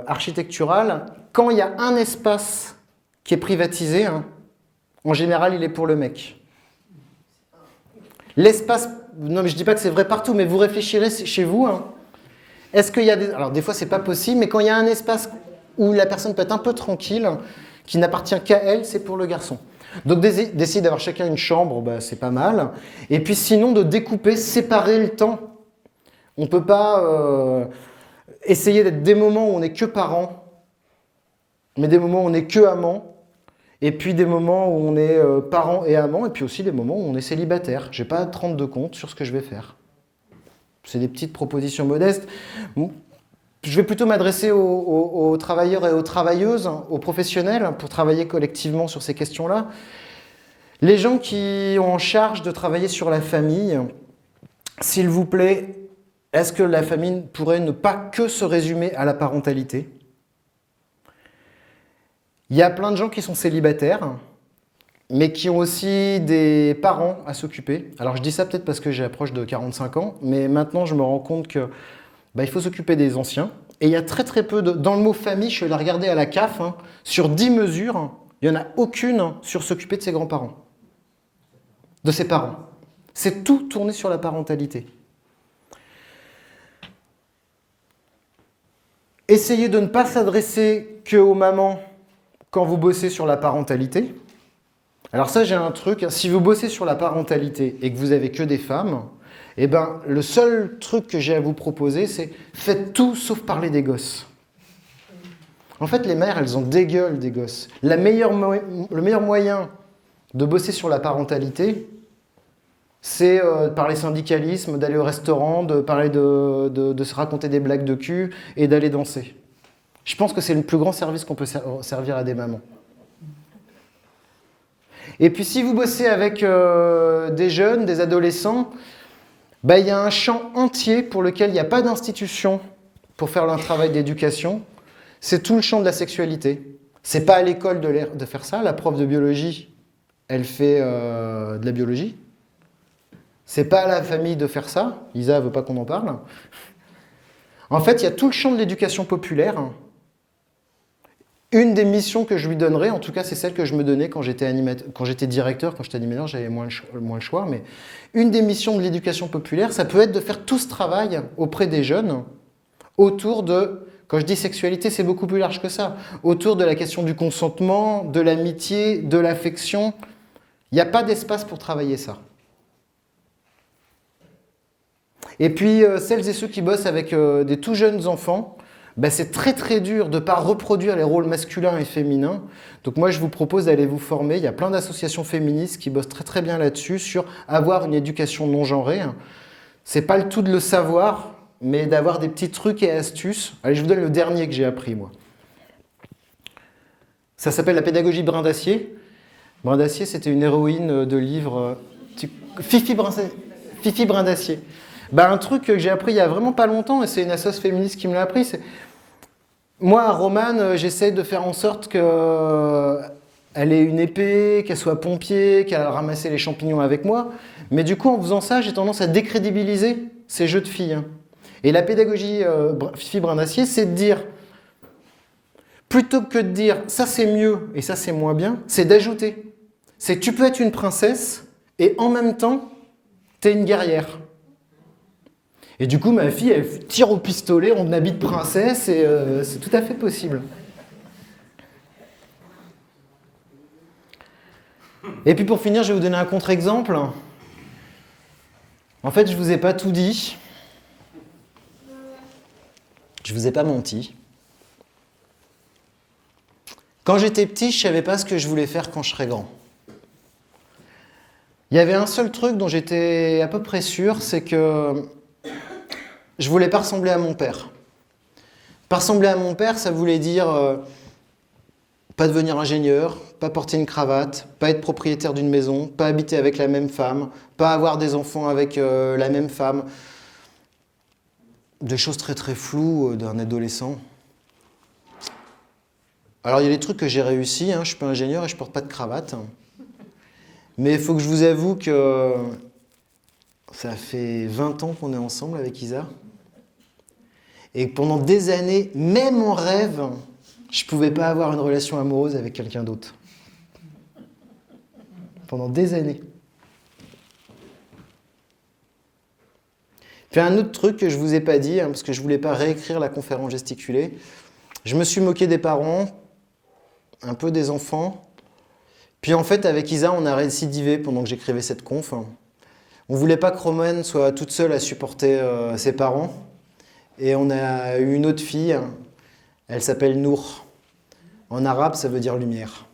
architectural, quand il y a un espace qui est privatisé, hein, en général, il est pour le mec. L'espace, non mais je ne dis pas que c'est vrai partout, mais vous réfléchirez chez vous. Hein. Est-ce qu'il y a des... Alors des fois, c'est pas possible, mais quand il y a un espace où la personne peut être un peu tranquille, qui n'appartient qu'à elle, c'est pour le garçon. Donc d'essayer d'avoir chacun une chambre, bah, c'est pas mal. Et puis sinon, de découper, séparer le temps. On ne peut pas essayer d'être des moments où on n'est que parents, mais des moments où on n'est que amants, et puis des moments où on est parents et amants, et puis aussi des moments où on est célibataire. Je n'ai pas à te rendre de compte sur ce que je vais faire. C'est des petites propositions modestes. Je vais plutôt m'adresser aux travailleurs et aux travailleuses, aux professionnels, pour travailler collectivement sur ces questions-là. Les gens qui ont en charge de travailler sur la famille, s'il vous plaît, est-ce que la famille pourrait ne pas que se résumer à la parentalité ? Il y a plein de gens qui sont célibataires, mais qui ont aussi des parents à s'occuper. Alors je dis ça peut-être parce que j'approche de 45 ans, mais maintenant je me rends compte que il faut s'occuper des anciens. Et il y a très peu de... Dans le mot famille, je suis allé regarder à la CAF, hein, sur 10 mesures, il n'y en a aucune sur s'occuper de ses grands-parents, de ses parents. C'est tout tourné sur la parentalité. Essayez de ne pas s'adresser qu'aux mamans quand vous bossez sur la parentalité. Alors ça, j'ai un truc, si vous bossez sur la parentalité et que vous avez que des femmes, eh ben, le seul truc que j'ai à vous proposer, c'est faites tout sauf parler des gosses. En fait, les mères, elles ont des gueules des gosses. Le meilleur moyen de bosser sur la parentalité, c'est de parler syndicalisme, d'aller au restaurant, de parler de se raconter des blagues de cul et d'aller danser. Je pense que c'est le plus grand service qu'on peut servir à des mamans. Et puis si vous bossez avec des jeunes, des adolescents, il y a un champ entier pour lequel il n'y a pas d'institution pour faire un travail d'éducation. C'est tout le champ de la sexualité. C'est pas à l'école de faire ça. La prof de biologie, elle fait de la biologie. C'est pas à la famille de faire ça. Lisa veut pas qu'on en parle. En fait, il y a tout le champ de l'éducation populaire. Une des missions que je lui donnerais, en tout cas c'est celle que je me donnais quand j'étais directeur, quand j'étais animateur, j'avais moins le choix, mais une des missions de l'éducation populaire, ça peut être de faire tout ce travail auprès des jeunes autour de, quand je dis sexualité, c'est beaucoup plus large que ça, autour de la question du consentement, de l'amitié, de l'affection. Il n'y a pas d'espace pour travailler ça. Et puis celles et ceux qui bossent avec des tout jeunes enfants, c'est très dur de ne pas reproduire les rôles masculins et féminins. Donc moi, je vous propose d'aller vous former. Il y a plein d'associations féministes qui bossent très bien là-dessus, sur avoir une éducation non genrée. C'est pas le tout de le savoir, mais d'avoir des petits trucs et astuces. Allez, je vous donne le dernier que j'ai appris, moi. Ça s'appelle la pédagogie Brin d'Acier. Brin d'Acier, c'était une héroïne de livre... Fifi Brin d'Acier. Bah, un truc que j'ai appris il y a vraiment pas longtemps, et c'est une assoce féministe qui me l'a appris, c'est... Moi, à Romane, j'essaie de faire en sorte qu'elle ait une épée, qu'elle soit pompier, qu'elle ramasse les champignons avec moi. Mais du coup, en faisant ça, j'ai tendance à décrédibiliser ces jeux de filles. Et la pédagogie Fifi Brin d'Acier, c'est de dire... Plutôt que de dire ça c'est mieux et ça c'est moins bien, c'est d'ajouter. C'est tu peux être une princesse et en même temps, t'es une guerrière. Et du coup, ma fille, elle tire au pistolet en habit de princesse et c'est tout à fait possible. Et puis pour finir, je vais vous donner un contre-exemple. En fait, je vous ai pas tout dit. Je vous ai pas menti. Quand j'étais petit, je ne savais pas ce que je voulais faire quand je serais grand. Il y avait un seul truc dont j'étais à peu près sûr, c'est que je ne voulais pas ressembler à mon père. Pas ressembler à mon père, ça voulait dire pas devenir ingénieur, pas porter une cravate, pas être propriétaire d'une maison, pas habiter avec la même femme, pas avoir des enfants avec la même femme. Des choses très très floues d'un adolescent. Alors, il y a des trucs que j'ai réussi, hein. Je suis pas ingénieur et je porte pas de cravate. Mais il faut que je vous avoue que ça fait 20 ans qu'on est ensemble avec Isa. Et pendant des années, même en rêve, je pouvais pas avoir une relation amoureuse avec quelqu'un d'autre. Pendant des années. Puis un autre truc que je vous ai pas dit, hein, parce que je voulais pas réécrire la conférence gesticulée. Je me suis moqué des parents, un peu des enfants. Puis en fait, avec Isa, on a récidivé pendant que j'écrivais cette conf. On voulait pas que Romane soit toute seule à supporter ses parents. Et on a eu une autre fille, elle s'appelle Nour. En arabe, ça veut dire lumière.